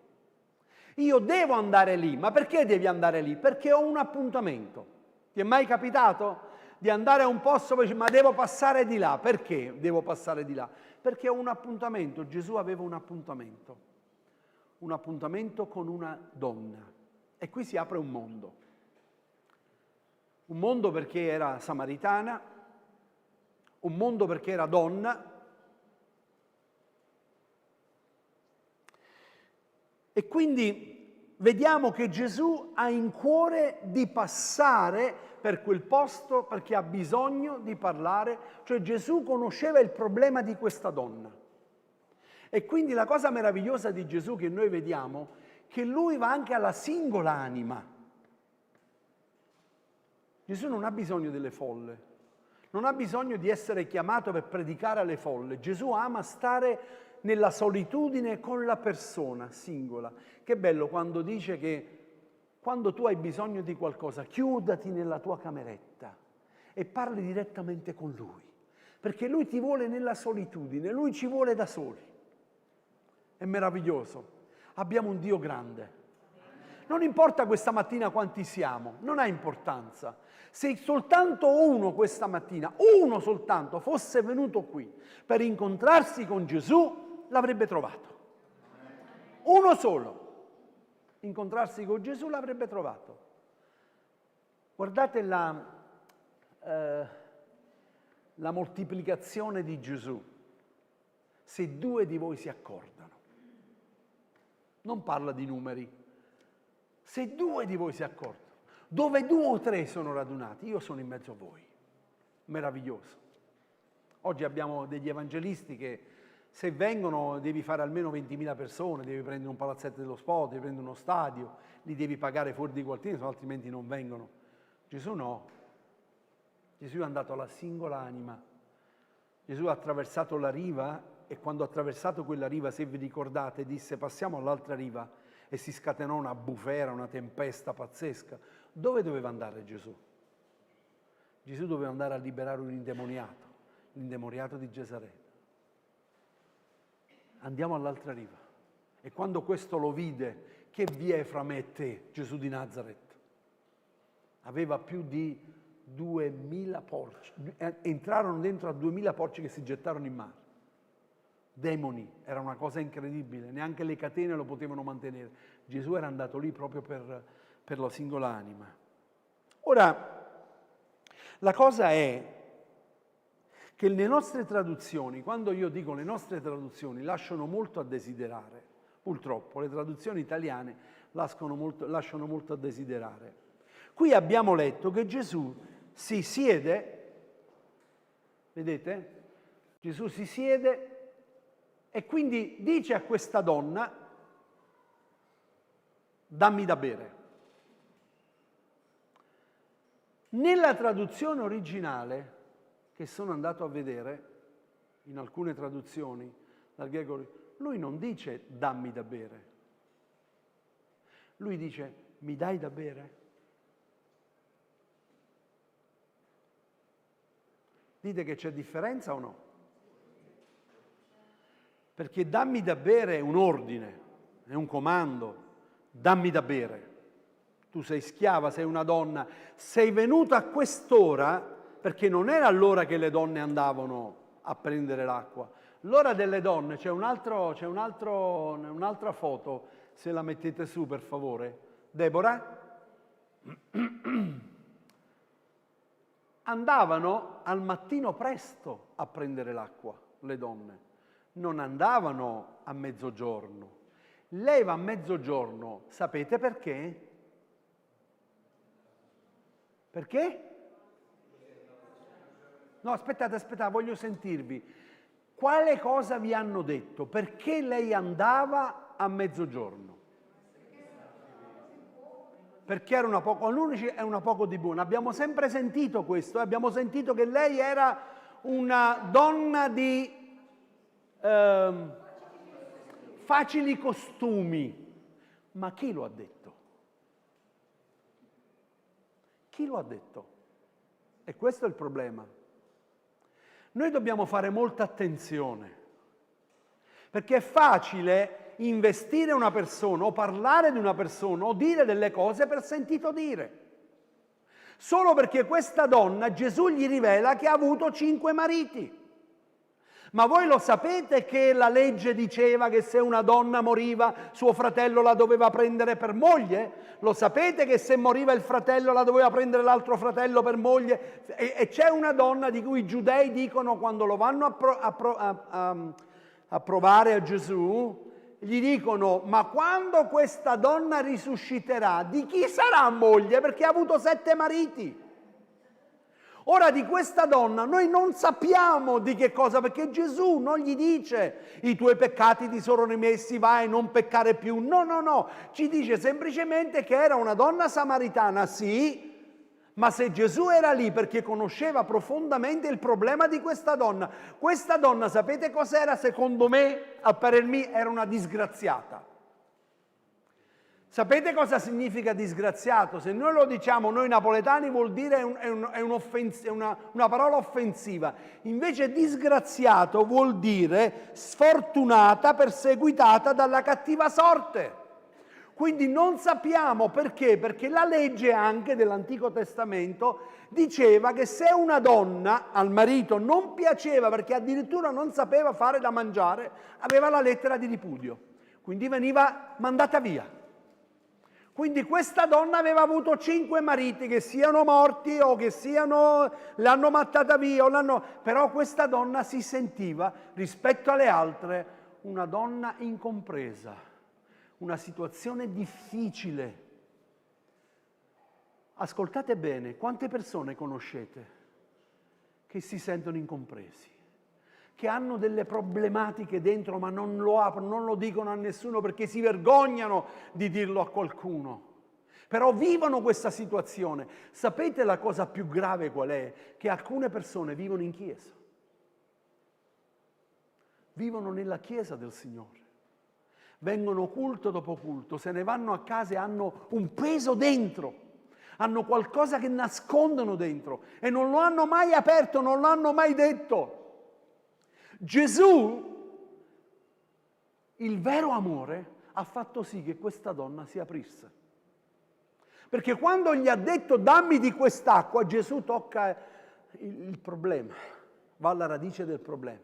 Io devo andare lì, ma perché devi andare lì? Perché ho un appuntamento. Ti è mai capitato di andare a un posto e poi dici, ma devo passare di là? Perché devo passare di là? Perché ho un appuntamento. Gesù aveva un appuntamento con una donna. E qui si apre un mondo perché era samaritana, un mondo perché era donna, e quindi vediamo che Gesù ha in cuore di passare per quel posto perché ha bisogno di parlare, cioè Gesù conosceva il problema di questa donna. E quindi la cosa meravigliosa di Gesù che noi vediamo è che lui va anche alla singola anima. Gesù non ha bisogno delle folle, non ha bisogno di essere chiamato per predicare alle folle. Gesù ama stare nella solitudine con la persona singola. Che bello quando dice che quando tu hai bisogno di qualcosa, chiudati nella tua cameretta e parli direttamente con Lui, perché Lui ti vuole nella solitudine, Lui ci vuole da soli. È meraviglioso. Abbiamo un Dio grande. Non importa questa mattina quanti siamo, non ha importanza. Se soltanto uno questa mattina, uno soltanto, fosse venuto qui per incontrarsi con Gesù, l'avrebbe trovato. Uno solo. Incontrarsi con Gesù l'avrebbe trovato. Guardate la moltiplicazione di Gesù. Se 2 di voi si accordano. Non parla di numeri. Se 2 di voi si accordano. Dove 2 o 3 sono radunati, io sono in mezzo a voi. Meraviglioso. Oggi abbiamo degli evangelisti che se vengono devi fare almeno 20.000 persone, devi prendere un palazzetto dello sport, devi prendere uno stadio, li devi pagare fuori di qualcosa, altrimenti non vengono. Gesù no. Gesù è andato alla singola anima. Gesù ha attraversato la riva e quando ha attraversato quella riva, se vi ricordate, disse passiamo all'altra riva e si scatenò una bufera, una tempesta pazzesca. Dove doveva andare Gesù? Gesù doveva andare a liberare un indemoniato, l'indemoniato di Gesareta. Andiamo all'altra riva. E quando questo lo vide, che vi è fra me e te, Gesù di Nazaret? Aveva più di 2000 porci. Entrarono dentro a 2000 porci che si gettarono in mare. Demoni, era una cosa incredibile, neanche le catene lo potevano mantenere. Gesù era andato lì proprio per la singola anima. Ora, la cosa è che le nostre traduzioni, quando io dico le nostre traduzioni, lasciano molto a desiderare. Purtroppo le traduzioni italiane lasciano molto a desiderare. Qui abbiamo letto che Gesù si siede, vedete? Gesù si siede e quindi dice a questa donna, dammi da bere. Nella traduzione originale, che sono andato a vedere, in alcune traduzioni, dal greco, lui non dice dammi da bere. Lui dice mi dai da bere? Dite che c'è differenza o no? Perché dammi da bere è un ordine, è un comando, dammi da bere. Tu sei schiava, sei una donna, sei venuta a quest'ora, perché non era l'ora che le donne andavano a prendere l'acqua. L'ora delle donne, c'è un'altra foto, se la mettete su per favore. Deborah? Andavano al mattino presto a prendere l'acqua, le donne. Non andavano a mezzogiorno. Lei va a mezzogiorno, sapete perché? Perché? No, aspettate, voglio sentirvi. Quale cosa vi hanno detto? Perché lei andava a mezzogiorno? Perché era una poco di buona. Abbiamo sempre sentito questo, abbiamo sentito che lei era una donna di facili costumi. Ma chi lo ha detto? Chi lo ha detto? E questo è il problema. Noi dobbiamo fare molta attenzione, perché è facile investire una persona o parlare di una persona o dire delle cose per sentito dire. Solo perché questa donna, Gesù gli rivela che ha avuto 5 mariti. Ma voi lo sapete che la legge diceva che se una donna moriva, suo fratello la doveva prendere per moglie? Lo sapete che se moriva il fratello la doveva prendere l'altro fratello per moglie? E c'è una donna di cui i giudei dicono, quando lo vanno a provare a Gesù, gli dicono: ma quando questa donna risusciterà, di chi sarà moglie? Perché ha avuto 7 mariti. Ora di questa donna noi non sappiamo di che cosa, perché Gesù non gli dice: i tuoi peccati ti sono rimessi, vai, non peccare più. No, ci dice semplicemente che era una donna samaritana, sì, ma se Gesù era lì perché conosceva profondamente il problema di questa donna, sapete cos'era? Secondo me, a parer mio, era una disgraziata. Sapete cosa significa disgraziato? Se noi lo diciamo noi napoletani vuol dire una parola offensiva. Invece disgraziato vuol dire sfortunata, perseguitata dalla cattiva sorte. Quindi non sappiamo perché, perché la legge anche dell'Antico Testamento diceva che se una donna al marito non piaceva perché addirittura non sapeva fare da mangiare, aveva la lettera di ripudio, quindi veniva mandata via. Quindi questa donna aveva avuto 5 mariti, che siano morti o che l'hanno mattata via, però questa donna si sentiva, rispetto alle altre, una donna incompresa, una situazione difficile. Ascoltate bene, quante persone conoscete che si sentono incompresi, che hanno delle problematiche dentro ma non lo aprono, non lo dicono a nessuno perché si vergognano di dirlo a qualcuno. Però vivono questa situazione. Sapete la cosa più grave qual è? Che alcune persone vivono in chiesa. Vivono nella chiesa del Signore. Vengono culto dopo culto, se ne vanno a casa e hanno un peso dentro. Hanno qualcosa che nascondono dentro e non lo hanno mai aperto, non lo hanno mai detto. Gesù, il vero amore, ha fatto sì che questa donna si aprisse. Perché quando gli ha detto dammi di quest'acqua, Gesù tocca il problema, va alla radice del problema.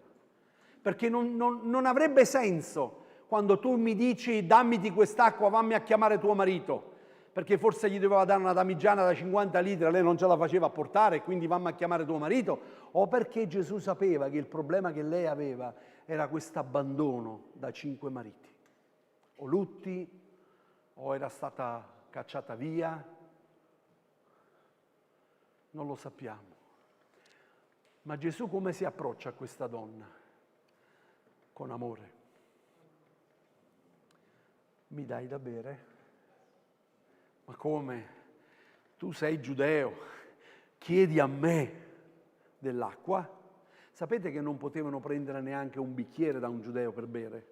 Perché non avrebbe senso quando tu mi dici dammi di quest'acqua, vammi a chiamare tuo marito. Perché forse gli doveva dare una damigiana da 50 litri, lei non ce la faceva a portare, quindi vammi a chiamare tuo marito, o perché Gesù sapeva che il problema che lei aveva era questo abbandono da 5 mariti, o lutti, o era stata cacciata via, non lo sappiamo. Ma Gesù come si approccia a questa donna? Con amore. Mi dai da bere? Ma come? Tu sei giudeo, chiedi a me dell'acqua? Sapete che non potevano prendere neanche un bicchiere da un giudeo per bere,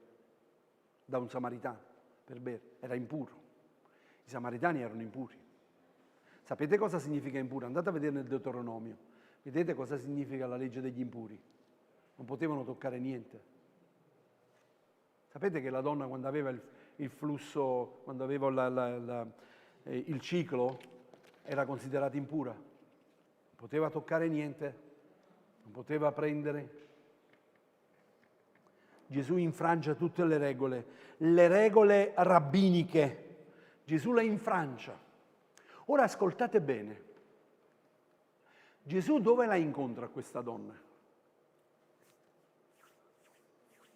da un samaritano per bere, era impuro. I samaritani erano impuri. Sapete cosa significa impuro? Andate a vedere nel Deuteronomio, vedete cosa significa la legge degli impuri. Non potevano toccare niente. Sapete che la donna quando aveva il flusso, quando aveva il ciclo, era considerata impura, non poteva toccare niente, non poteva prendere. Gesù infrange tutte le regole rabbiniche, Gesù le infrancia. Ora ascoltate bene, Gesù dove la incontra questa donna?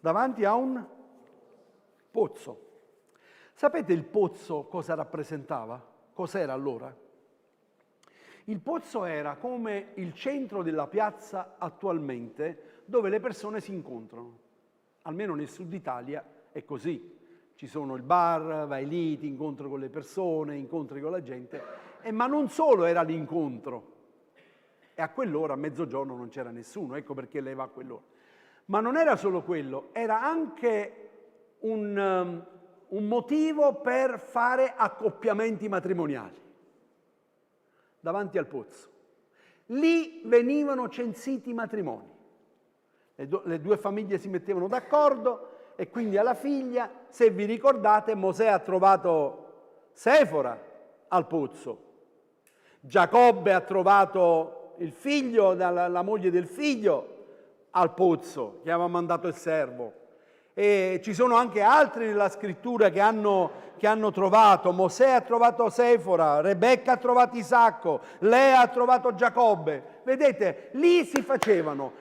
Davanti a un pozzo. Sapete il pozzo cosa rappresentava? Cos'era allora? Il pozzo era come il centro della piazza attualmente dove le persone si incontrano. Almeno nel sud Italia è così. Ci sono il bar, vai lì, ti incontri con le persone, incontri con la gente. Ma non solo era l'incontro. E a quell'ora, a mezzogiorno, non c'era nessuno. Ecco perché lei va a quell'ora. Ma non era solo quello, era anche un motivo per fare accoppiamenti matrimoniali davanti al pozzo. Lì venivano censiti i matrimoni. Le 2 famiglie si mettevano d'accordo e quindi alla figlia, se vi ricordate, Mosè ha trovato Sefora al pozzo. Giacobbe ha trovato il figlio, la moglie del figlio al pozzo, che aveva mandato il servo. E ci sono anche altri nella scrittura che hanno trovato. Mosè ha trovato Sefora, Rebecca ha trovato Isacco, Lea ha trovato Giacobbe. Vedete, lì si facevano.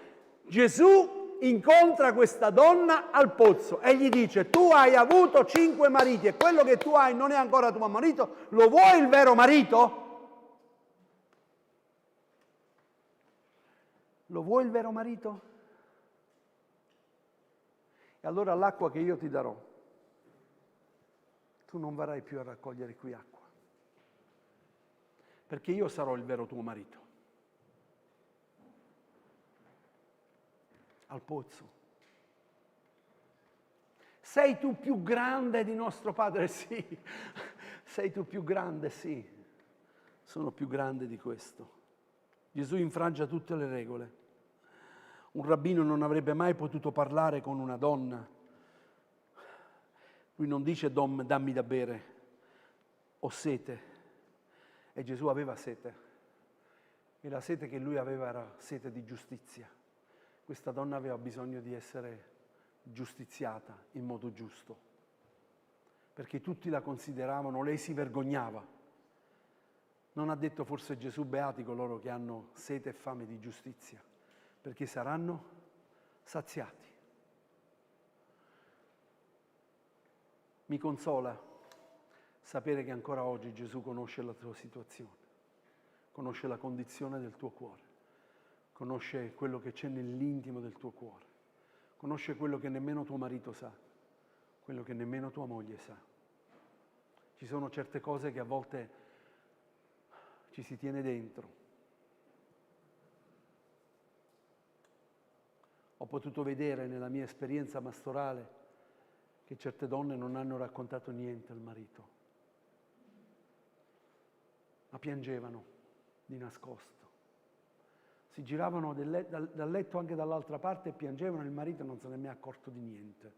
Gesù incontra questa donna al pozzo e gli dice: tu hai avuto 5 mariti e quello che tu hai non è ancora tuo marito, lo vuoi il vero marito? Lo vuoi il vero marito? E allora l'acqua che io ti darò, tu non verrai più a raccogliere qui acqua, perché io sarò il vero tuo marito. Al pozzo. Sei tu più grande di nostro padre? Sì. Sei tu più grande? Sì. Sono più grande di questo. Gesù infrange tutte le regole. Un rabbino non avrebbe mai potuto parlare con una donna. Lui non dice dammi da bere, ho sete. E Gesù aveva sete. E la sete che lui aveva era sete di giustizia. Questa donna aveva bisogno di essere giustiziata in modo giusto, perché tutti la consideravano, lei si vergognava. Non ha detto forse Gesù: beati coloro che hanno sete e fame di giustizia, perché saranno saziati. Mi consola sapere che ancora oggi Gesù conosce la tua situazione, conosce la condizione del tuo cuore. Conosce quello che c'è nell'intimo del tuo cuore, conosce quello che nemmeno tuo marito sa, quello che nemmeno tua moglie sa. Ci sono certe cose che a volte ci si tiene dentro. Ho potuto vedere nella mia esperienza pastorale che certe donne non hanno raccontato niente al marito, ma piangevano di nascosto. Si giravano dal letto anche dall'altra parte e piangevano, il marito non se ne è mai accorto di niente.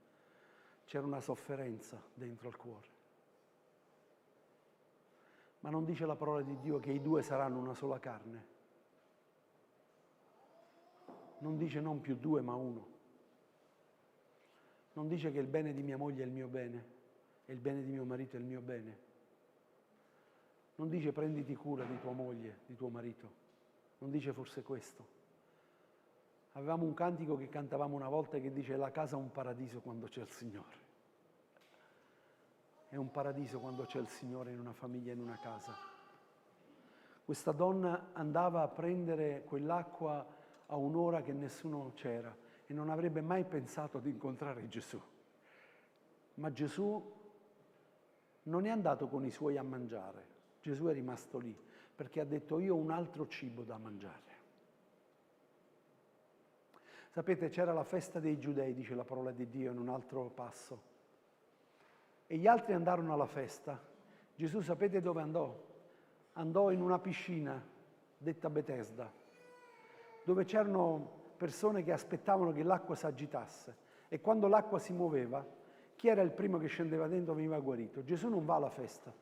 C'era una sofferenza dentro al cuore. Ma non dice la parola di Dio che i due saranno una sola carne? Non dice non più 2 ma 1. Non dice che il bene di mia moglie è il mio bene e il bene di mio marito è il mio bene. Non dice prenditi cura di tua moglie, di tuo marito. Non dice forse questo? Avevamo un cantico che cantavamo una volta che dice: la casa è un paradiso quando c'è il Signore. È un paradiso quando c'è il Signore in una famiglia, in una casa. Questa donna andava a prendere quell'acqua a un'ora che nessuno c'era e non avrebbe mai pensato di incontrare Gesù. Ma Gesù non è andato con i suoi a mangiare. Gesù è rimasto lì, perché ha detto: io ho un altro cibo da mangiare. Sapete, c'era la festa dei Giudei, dice la parola di Dio in un altro passo. E gli altri andarono alla festa. Gesù sapete dove andò? Andò in una piscina, detta Betesda, dove c'erano persone che aspettavano che l'acqua si agitasse. E quando l'acqua si muoveva, chi era il primo che scendeva dentro veniva guarito. Gesù non va alla festa.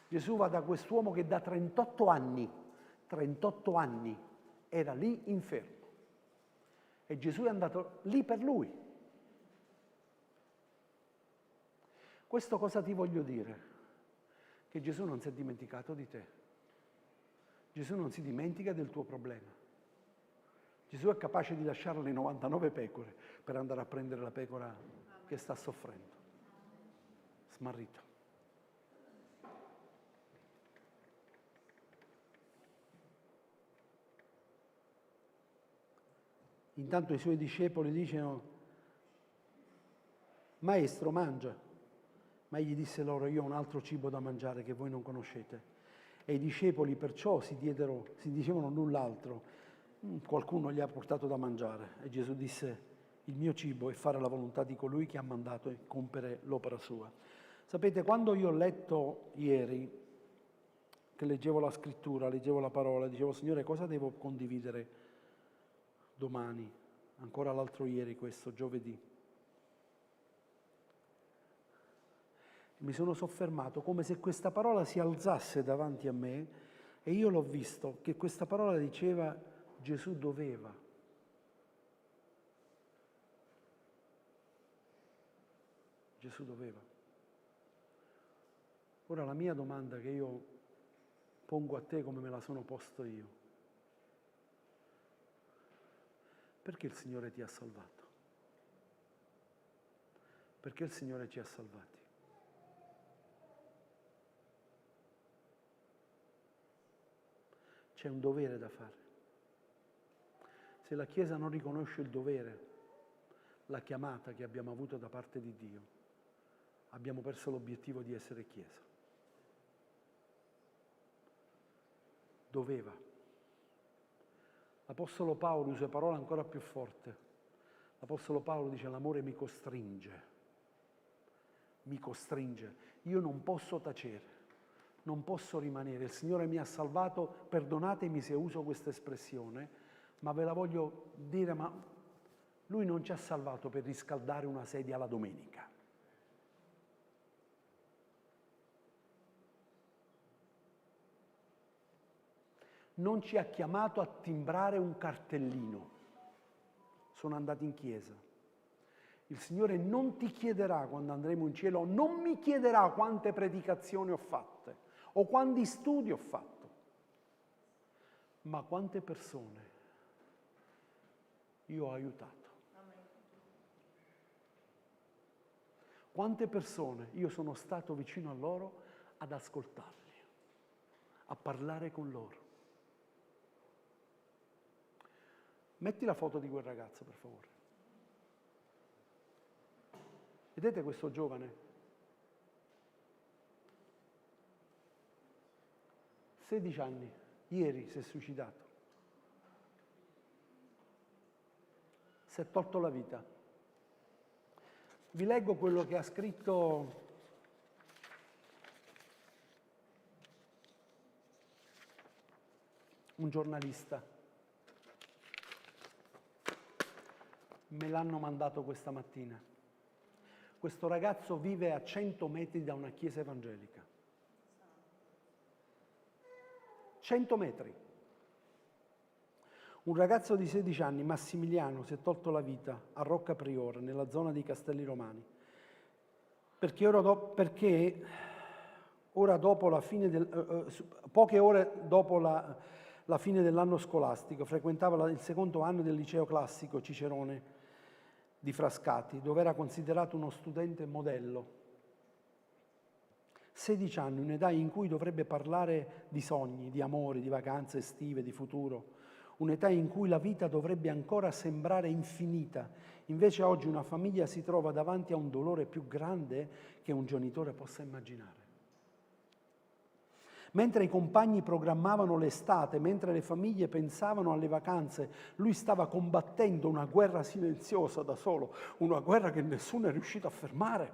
Gesù va da quest'uomo che da 38 anni era lì infermo. E Gesù è andato lì per lui. Questo cosa ti voglio dire? Che Gesù non si è dimenticato di te. Gesù non si dimentica del tuo problema. Gesù è capace di lasciare le 99 pecore per andare a prendere la pecora che sta soffrendo, smarrita. Intanto i suoi discepoli dicono: Maestro, mangia. Ma egli disse loro: io ho un altro cibo da mangiare che voi non conoscete. E i discepoli perciò si dicevano null'altro. Qualcuno gli ha portato da mangiare. E Gesù disse: il mio cibo è fare la volontà di colui che ha mandato e compiere l'opera sua. Sapete, quando io ho letto ieri, che leggevo la scrittura, leggevo la parola, dicevo: Signore, cosa devo condividere domani? Ancora l'altro ieri, questo giovedì. Mi sono soffermato come se questa parola si alzasse davanti a me e io l'ho visto che questa parola diceva: Gesù doveva. Gesù doveva. Ora la mia domanda che io pongo a te come me la sono posto io: perché il Signore ti ha salvato? Perché il Signore ci ha salvati. C'è un dovere da fare. Se la Chiesa non riconosce il dovere, la chiamata che abbiamo avuto da parte di Dio, abbiamo perso l'obiettivo di essere Chiesa. Doveva. L'Apostolo Paolo usa parole ancora più forti. L'Apostolo Paolo dice: l'amore mi costringe. Mi costringe. Io non posso tacere, non posso rimanere. Il Signore mi ha salvato, perdonatemi se uso questa espressione, ma ve la voglio dire, ma Lui non ci ha salvato per riscaldare una sedia la domenica. Non ci ha chiamato a timbrare un cartellino. Sono andati in chiesa. Il Signore non ti chiederà quando andremo in cielo, non mi chiederà quante predicazioni ho fatte o quanti studi ho fatto, ma quante persone io ho aiutato. Quante persone io sono stato vicino a loro ad ascoltarli, a parlare con loro. Metti la foto di quel ragazzo, per favore. Vedete questo giovane? 16 anni, ieri si è suicidato. Si è tolto la vita. Vi leggo quello che ha scritto un giornalista. Me l'hanno mandato questa mattina. Questo ragazzo vive a 100 metri da una chiesa evangelica. 100 metri. Un ragazzo di 16 anni, Massimiliano, si è tolto la vita a Rocca Priora, nella zona di Castelli Romani. Perché ora dopo la fine poche ore dopo la fine dell'anno scolastico, frequentava il secondo anno del liceo classico Cicerone di Frascati, dove era considerato uno studente modello. 16 anni, un'età in cui dovrebbe parlare di sogni, di amori, di vacanze estive, di futuro, un'età in cui la vita dovrebbe ancora sembrare infinita. Invece oggi una famiglia si trova davanti a un dolore più grande che un genitore possa immaginare. Mentre i compagni programmavano l'estate, mentre le famiglie pensavano alle vacanze, lui stava combattendo una guerra silenziosa da solo, una guerra che nessuno è riuscito a fermare.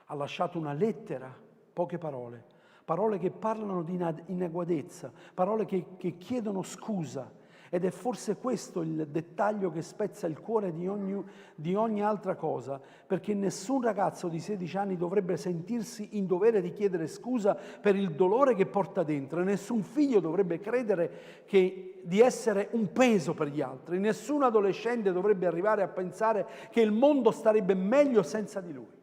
Ha lasciato una lettera, poche parole, parole che parlano di inadeguatezza, parole che chiedono scusa. Ed è forse questo il dettaglio che spezza il cuore di ogni altra cosa, perché nessun ragazzo di 16 anni dovrebbe sentirsi in dovere di chiedere scusa per il dolore che porta dentro, e nessun figlio dovrebbe credere di essere un peso per gli altri, nessun adolescente dovrebbe arrivare a pensare che il mondo starebbe meglio senza di lui.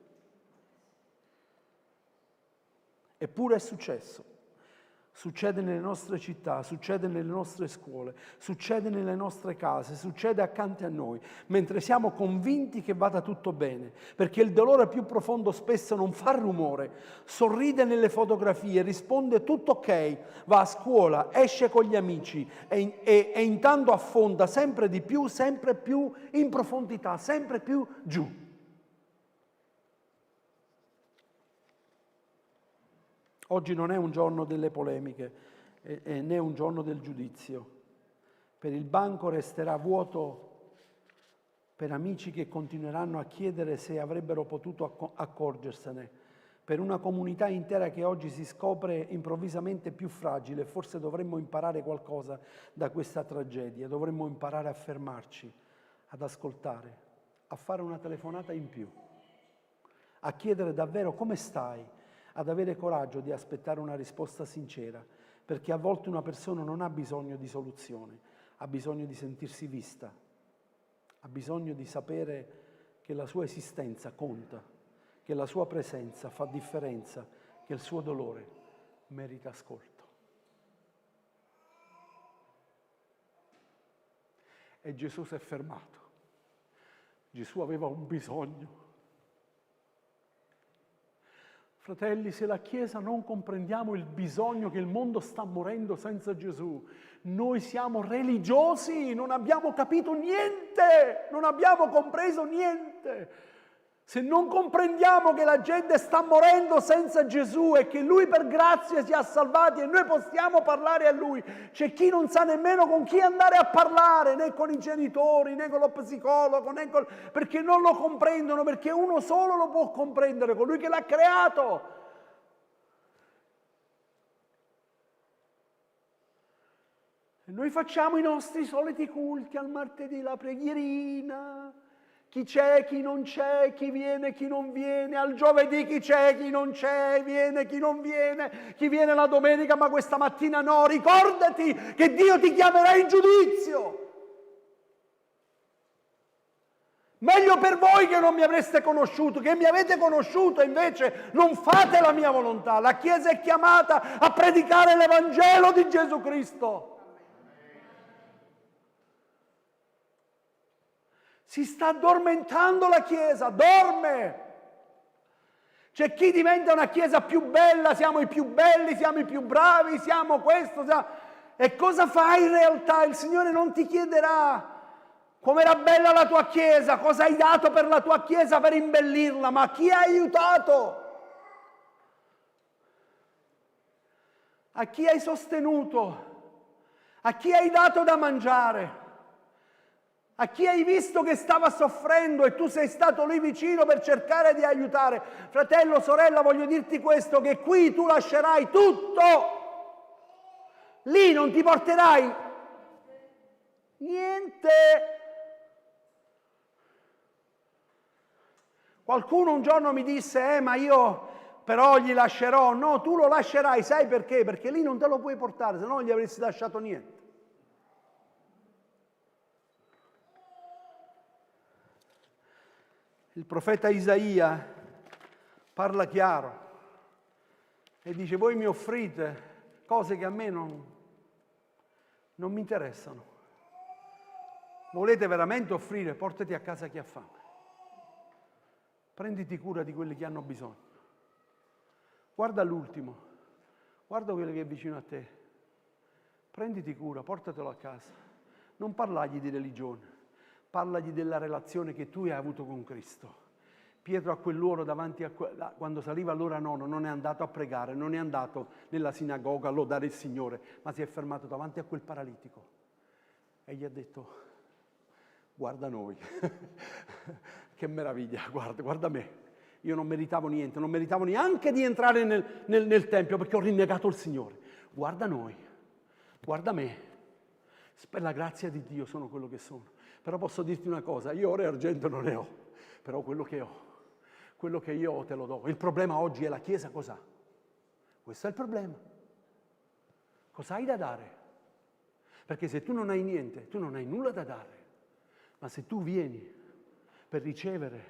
Eppure è successo. Succede nelle nostre città, succede nelle nostre scuole, succede nelle nostre case, succede accanto a noi, mentre siamo convinti che vada tutto bene, perché il dolore più profondo spesso non fa rumore, sorride nelle fotografie, risponde tutto ok, va a scuola, esce con gli amici e intanto affonda sempre di più, sempre più in profondità, sempre più giù. Oggi non è un giorno delle polemiche né un giorno del giudizio. Per il banco resterà vuoto per amici che continueranno a chiedere se avrebbero potuto accorgersene, per una comunità intera che oggi si scopre improvvisamente più fragile. Forse dovremmo imparare qualcosa da questa tragedia, dovremmo imparare a fermarci, ad ascoltare, a fare una telefonata in più, a chiedere davvero come stai, ad avere coraggio di aspettare una risposta sincera, perché a volte una persona non ha bisogno di soluzione, ha bisogno di sentirsi vista, ha bisogno di sapere che la sua esistenza conta, che la sua presenza fa differenza, che il suo dolore merita ascolto. E Gesù si è fermato. Gesù aveva un bisogno. Fratelli, se la Chiesa non comprendiamo il bisogno che il mondo sta morendo senza Gesù, noi siamo religiosi, non abbiamo capito niente, non abbiamo compreso niente. Se non comprendiamo che la gente sta morendo senza Gesù e che Lui per grazia ci ha salvati e noi possiamo parlare a Lui, c'è chi non sa nemmeno con chi andare a parlare, né con i genitori, né con lo psicologo, perché non lo comprendono, perché uno solo lo può comprendere, colui che l'ha creato. E noi facciamo i nostri soliti culti al martedì, la preghierina. Chi c'è, chi non c'è, chi viene, chi non viene, al giovedì chi c'è, chi non c'è, viene, chi non viene, chi viene la domenica ma questa mattina no, ricordati che Dio ti chiamerà in giudizio. Meglio per voi che non mi avreste conosciuto, che mi avete conosciuto e invece non fate la mia volontà. La Chiesa è chiamata a predicare l'Evangelo di Gesù Cristo. Si sta addormentando la Chiesa, dorme. C'è chi diventa una Chiesa più bella, siamo i più belli, siamo i più bravi, siamo questo. E cosa fai in realtà? Il Signore non ti chiederà com'era bella la tua Chiesa, cosa hai dato per la tua Chiesa per imbellirla, ma chi ha aiutato? A chi hai sostenuto? A chi hai dato da mangiare? A chi hai visto che stava soffrendo e tu sei stato lì vicino per cercare di aiutare? Fratello, sorella, voglio dirti questo, che qui tu lascerai tutto. Lì non ti porterai niente. Qualcuno un giorno mi disse, ma io però gli lascerò. No, tu lo lascerai, sai perché? Perché lì non te lo puoi portare, se no non gli avresti lasciato niente. Il profeta Isaia parla chiaro e dice: voi mi offrite cose che a me non mi interessano. Volete veramente offrire? Portati a casa chi ha fame. Prenditi cura di quelli che hanno bisogno. Guarda l'ultimo, guarda quello che è vicino a te. Prenditi cura, portatelo a casa. Non parlargli di religione. Parlagli della relazione che tu hai avuto con Cristo. Pietro a quell'ora quando saliva all'ora 9 non è andato a pregare, non è andato nella sinagoga a lodare il Signore, ma si è fermato davanti a quel paralitico e gli ha detto: guarda noi, che meraviglia, guarda me. Io non meritavo niente, non meritavo neanche di entrare nel Tempio perché ho rinnegato il Signore. Guarda noi, guarda me. Per la grazia di Dio sono quello che sono. Però posso dirti una cosa, io oro e argento non ne ho, però quello che io ho te lo do. Il problema oggi è la Chiesa cos'ha? Questo è il problema. Cosa hai da dare? Perché se tu non hai niente, tu non hai nulla da dare. Ma se tu vieni per ricevere,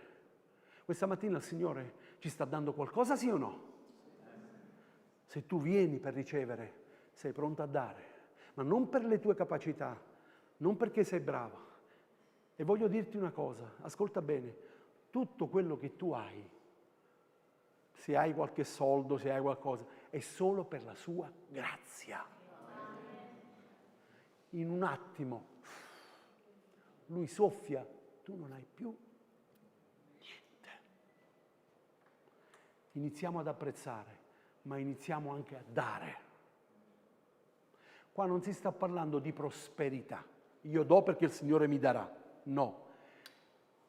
questa mattina il Signore ci sta dando qualcosa, sì o no? Se tu vieni per ricevere, sei pronto a dare, ma non per le tue capacità, non perché sei brava. E voglio dirti una cosa, ascolta bene, tutto quello che tu hai, se hai qualche soldo, se hai qualcosa, è solo per la sua grazia. In un attimo, lui soffia, tu non hai più niente. Iniziamo ad apprezzare, ma iniziamo anche a dare. Qua non si sta parlando di prosperità. Io do perché il Signore mi darà. No,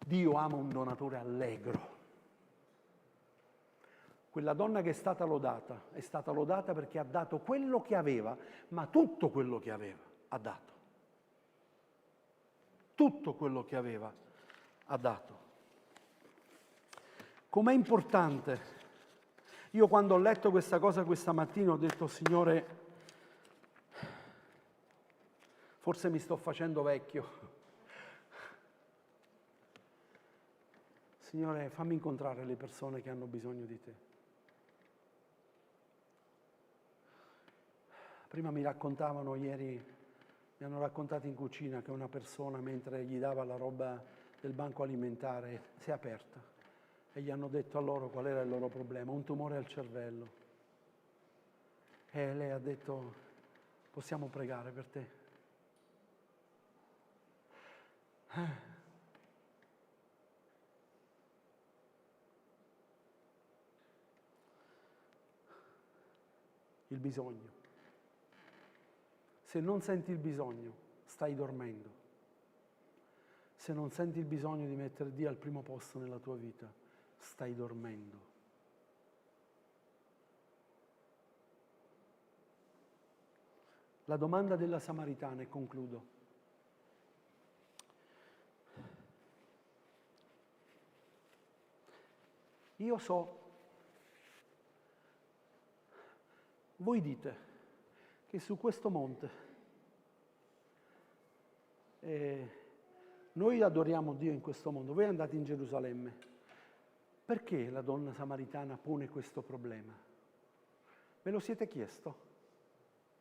Dio ama un donatore allegro. Quella donna che è stata lodata perché ha dato quello che aveva, ma tutto quello che aveva ha dato. Tutto quello che aveva ha dato. Com'è importante. Io quando ho letto questa cosa questa mattina ho detto: Signore, forse mi sto facendo vecchio. Signore, fammi incontrare le persone che hanno bisogno di te. Prima mi raccontavano ieri, mi hanno raccontato in cucina che una persona mentre gli dava la roba del banco alimentare si è aperta e gli hanno detto a loro qual era il loro problema, un tumore al cervello. E lei ha detto, possiamo pregare per te? Il bisogno. Se non senti il bisogno, stai dormendo. Se non senti il bisogno di mettere Dio al primo posto nella tua vita, stai dormendo. La domanda della Samaritana, e concludo. Io so, voi dite che su questo monte noi adoriamo Dio in questo mondo, voi andate in Gerusalemme. Perché la donna samaritana pone questo problema? Ve lo siete chiesto?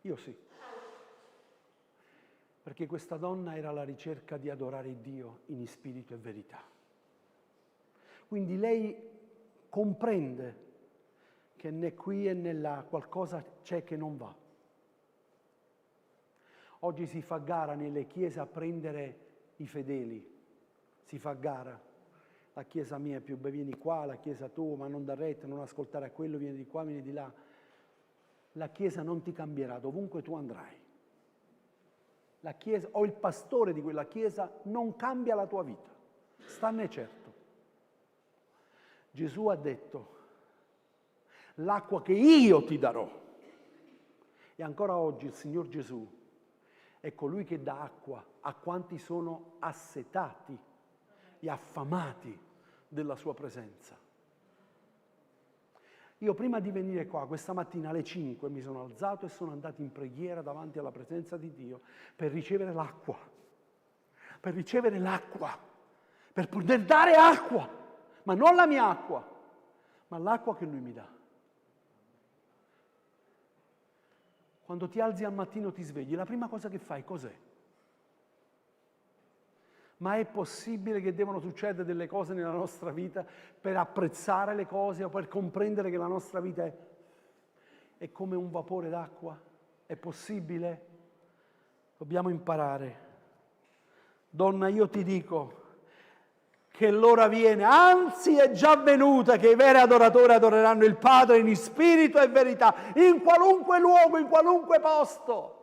Io sì. Perché questa donna era alla ricerca di adorare Dio in spirito e verità. Quindi lei comprende che né qui e né là qualcosa c'è che non va. Oggi si fa gara nelle chiese a prendere i fedeli, si fa gara. La chiesa mia è più bella, vieni qua, la chiesa tua, ma non dar retta, non ascoltare a quello, vieni di qua, vieni di là. La chiesa non ti cambierà, dovunque tu andrai. La chiesa o il pastore di quella chiesa non cambia la tua vita, stanne certo. Gesù ha detto, l'acqua che io ti darò. E ancora oggi il Signor Gesù è colui che dà acqua a quanti sono assetati e affamati della sua presenza. Io prima di venire qua, questa mattina alle 5, mi sono alzato e sono andato in preghiera davanti alla presenza di Dio per ricevere l'acqua, per poter dare acqua, ma non la mia acqua, ma l'acqua che Lui mi dà. Quando ti alzi al mattino, ti svegli, la prima cosa che fai cos'è? Ma è possibile che devono succedere delle cose nella nostra vita per apprezzare le cose o per comprendere che la nostra vita è come un vapore d'acqua? È possibile? Dobbiamo imparare. Donna, io ti dico che l'ora viene, anzi è già venuta, che i veri adoratori adoreranno il Padre in spirito e verità, in qualunque luogo, in qualunque posto.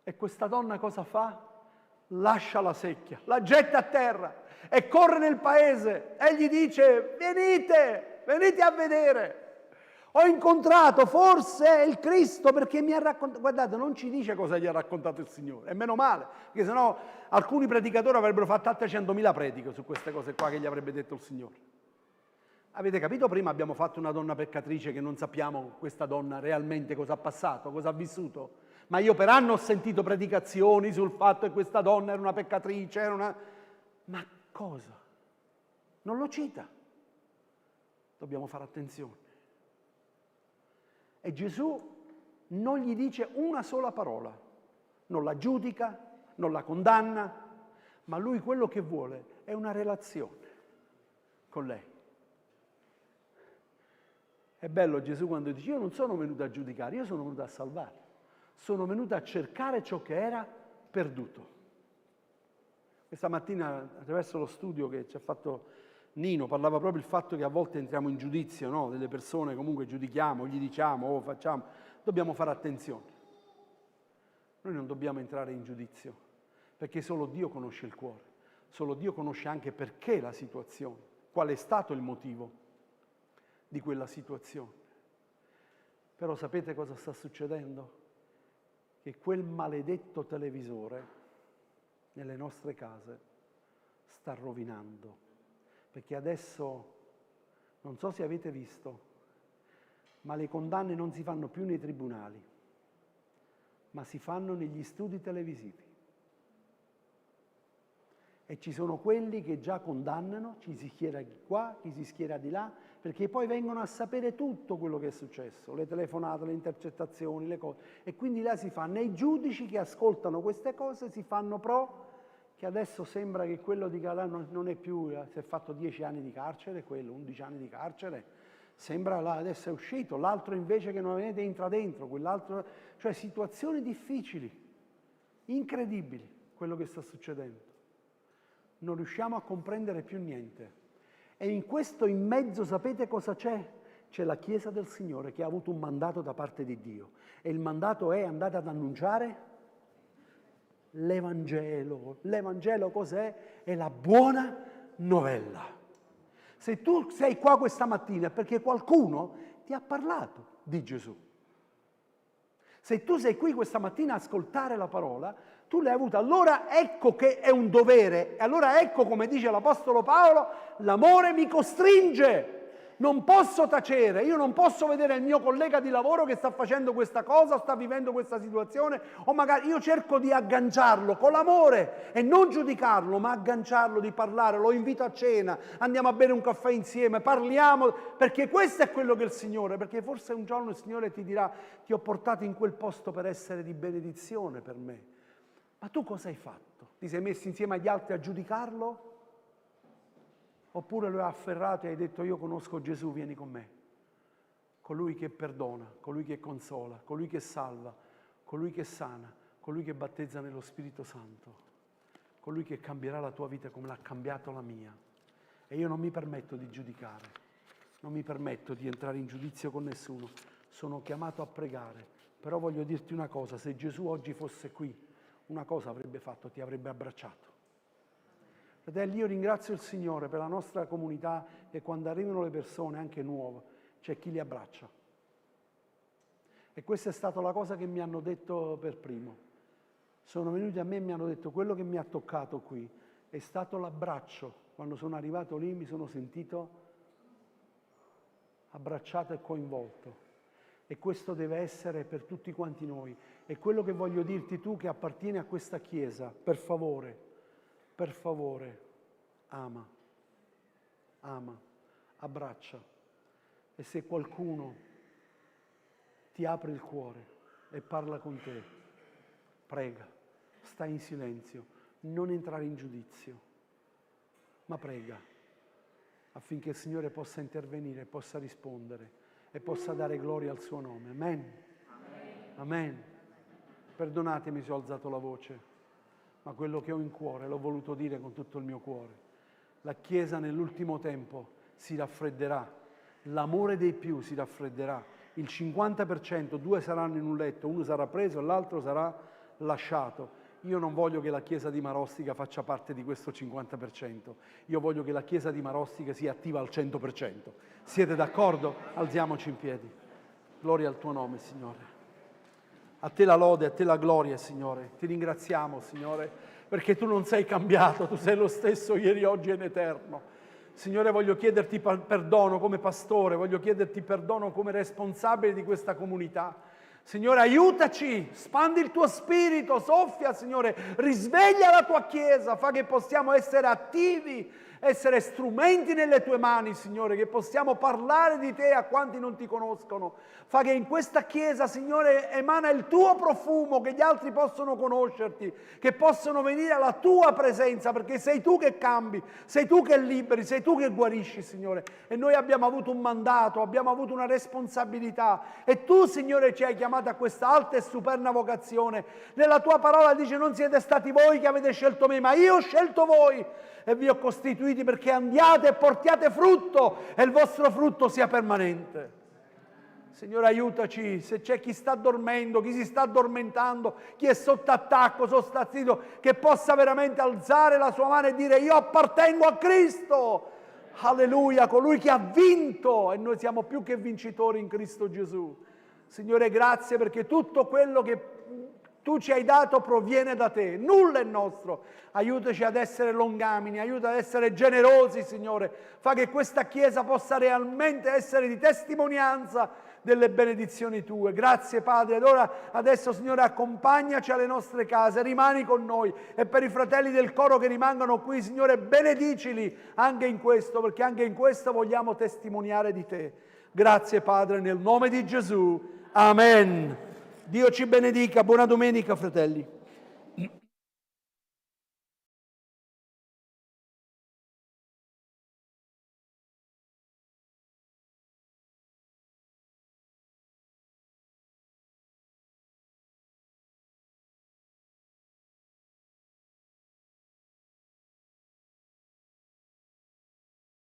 E questa donna cosa fa? Lascia la secchia, la getta a terra e corre nel paese e gli dice, venite a vedere. Ho incontrato forse il Cristo perché mi ha raccontato, guardate, non ci dice cosa gli ha raccontato il Signore, e meno male, perché sennò alcuni predicatori avrebbero fatto altre 100.000 prediche su queste cose qua che gli avrebbe detto il Signore. Avete capito? Prima abbiamo fatto una donna peccatrice che non sappiamo questa donna realmente cosa ha passato, cosa ha vissuto, ma io per anni ho sentito predicazioni sul fatto che questa donna era una peccatrice, Ma cosa? Non lo cita. Dobbiamo fare attenzione. E Gesù non gli dice una sola parola, non la giudica, non la condanna, ma lui quello che vuole è una relazione con lei. È bello Gesù quando dice, io non sono venuto a giudicare, io sono venuto a salvare, sono venuto a cercare ciò che era perduto. Questa mattina, attraverso lo studio che ci ha fatto Nino, parlava proprio il fatto che a volte entriamo in giudizio, no? Delle persone, comunque giudichiamo, gli diciamo, facciamo. Dobbiamo fare attenzione. Noi non dobbiamo entrare in giudizio, perché solo Dio conosce il cuore, solo Dio conosce anche perché la situazione, qual è stato il motivo di quella situazione. Però sapete cosa sta succedendo? Che quel maledetto televisore nelle nostre case sta rovinando. Perché adesso, non so se avete visto, ma le condanne non si fanno più nei tribunali, ma si fanno negli studi televisivi. E ci sono quelli che già condannano, ci si schiera qua, chi si schiera di là, perché poi vengono a sapere tutto quello che è successo, le telefonate, le intercettazioni, le cose. E quindi là si fanno, e i giudici che ascoltano queste cose si fanno pro che adesso sembra che quello di Calà non è più, si è fatto 10 anni di carcere, quello 11 anni di carcere, sembra adesso è uscito, l'altro invece che non avete entra dentro, quell'altro, cioè situazioni difficili, incredibili quello che sta succedendo. Non riusciamo a comprendere più niente. E in questo in mezzo sapete cosa c'è? C'è la Chiesa del Signore che ha avuto un mandato da parte di Dio. E il mandato è andate ad annunciare l'Evangelo. L'Evangelo cos'è? È la buona novella. Se tu sei qua questa mattina è perché qualcuno ti ha parlato di Gesù. Se tu sei qui questa mattina a ascoltare la parola, tu l'hai avuta. Allora ecco che è un dovere. E allora ecco, come dice l'Apostolo Paolo, l'amore mi costringe. Non posso tacere, io non posso vedere il mio collega di lavoro che sta facendo questa cosa, sta vivendo questa situazione, o magari io cerco di agganciarlo con l'amore e non giudicarlo, ma agganciarlo, di parlare, lo invito a cena, andiamo a bere un caffè insieme, parliamo, perché questo è quello che il Signore, perché forse un giorno il Signore ti dirà, ti ho portato in quel posto per essere di benedizione per me. Ma tu cosa hai fatto? Ti sei messo insieme agli altri a giudicarlo? Oppure lo hai afferrato e hai detto io conosco Gesù, vieni con me. Colui che perdona, colui che consola, colui che salva, colui che sana, colui che battezza nello Spirito Santo, colui che cambierà la tua vita come l'ha cambiato la mia. E io non mi permetto di giudicare, non mi permetto di entrare in giudizio con nessuno, sono chiamato a pregare. Però voglio dirti una cosa, se Gesù oggi fosse qui, una cosa avrebbe fatto, ti avrebbe abbracciato. Fratelli, io ringrazio il Signore per la nostra comunità e quando arrivano le persone, anche nuove, c'è chi li abbraccia. E questa è stata la cosa che mi hanno detto per primo. Sono venuti a me e mi hanno detto quello che mi ha toccato qui è stato l'abbraccio. Quando sono arrivato lì mi sono sentito abbracciato e coinvolto. E questo deve essere per tutti quanti noi. E quello che voglio dirti tu che appartieni a questa Chiesa, per favore, ama, abbraccia. E se qualcuno ti apre il cuore e parla con te, prega, stai in silenzio, non entrare in giudizio, ma prega affinché il Signore possa intervenire, possa rispondere e possa dare gloria al suo nome. Amen. Amen. Perdonatemi se ho alzato la voce, ma quello che ho in cuore l'ho voluto dire con tutto il mio cuore. La Chiesa nell'ultimo tempo si raffredderà, l'amore dei più si raffredderà, il 50%, 2 saranno in un letto, uno sarà preso e l'altro sarà lasciato. Io non voglio che la Chiesa di Marostica faccia parte di questo 50%, io voglio che la Chiesa di Marostica sia attiva al 100%. Siete d'accordo? Alziamoci in piedi. Gloria al tuo nome, Signore. A te la lode, a te la gloria, Signore. Ti ringraziamo, Signore, perché tu non sei cambiato, tu sei lo stesso ieri, oggi e in eterno. Signore, voglio chiederti perdono come pastore, voglio chiederti perdono come responsabile di questa comunità. Signore, aiutaci, spandi il tuo spirito, soffia, Signore, risveglia la tua Chiesa, fa che possiamo essere attivi, essere strumenti nelle tue mani, Signore, che possiamo parlare di te a quanti non ti conoscono. Fa che in questa Chiesa, Signore, emana il tuo profumo, che gli altri possono conoscerti, che possono venire alla tua presenza, perché sei tu che cambi, sei tu che liberi, sei tu che guarisci, Signore. E noi abbiamo avuto un mandato, abbiamo avuto una responsabilità e tu, Signore, ci hai chiamato a questa alta e superna vocazione. Nella tua parola dice: non siete stati voi che avete scelto me, ma io ho scelto voi e vi ho costituiti perché andiate e portiate frutto e il vostro frutto sia permanente. Signore, aiutaci, se c'è chi sta dormendo, chi si sta addormentando, chi è sotto attacco, sostazzito, che possa veramente alzare la sua mano e dire: io appartengo a Cristo. Alleluia, colui che ha vinto, e noi siamo più che vincitori in Cristo Gesù. Signore, grazie perché tutto quello che tu ci hai dato proviene da te, nulla è nostro. Aiutaci ad essere longamini, aiuta ad essere generosi, Signore. Fa che questa Chiesa possa realmente essere di testimonianza delle benedizioni tue. Grazie, Padre. Allora adesso, Signore, accompagnaci alle nostre case, rimani con noi, e per i fratelli del coro che rimangono qui, Signore, benedicili anche in questo, perché anche in questo vogliamo testimoniare di te. Grazie, Padre, nel nome di Gesù. Amen. Dio ci benedica. Buona domenica, fratelli.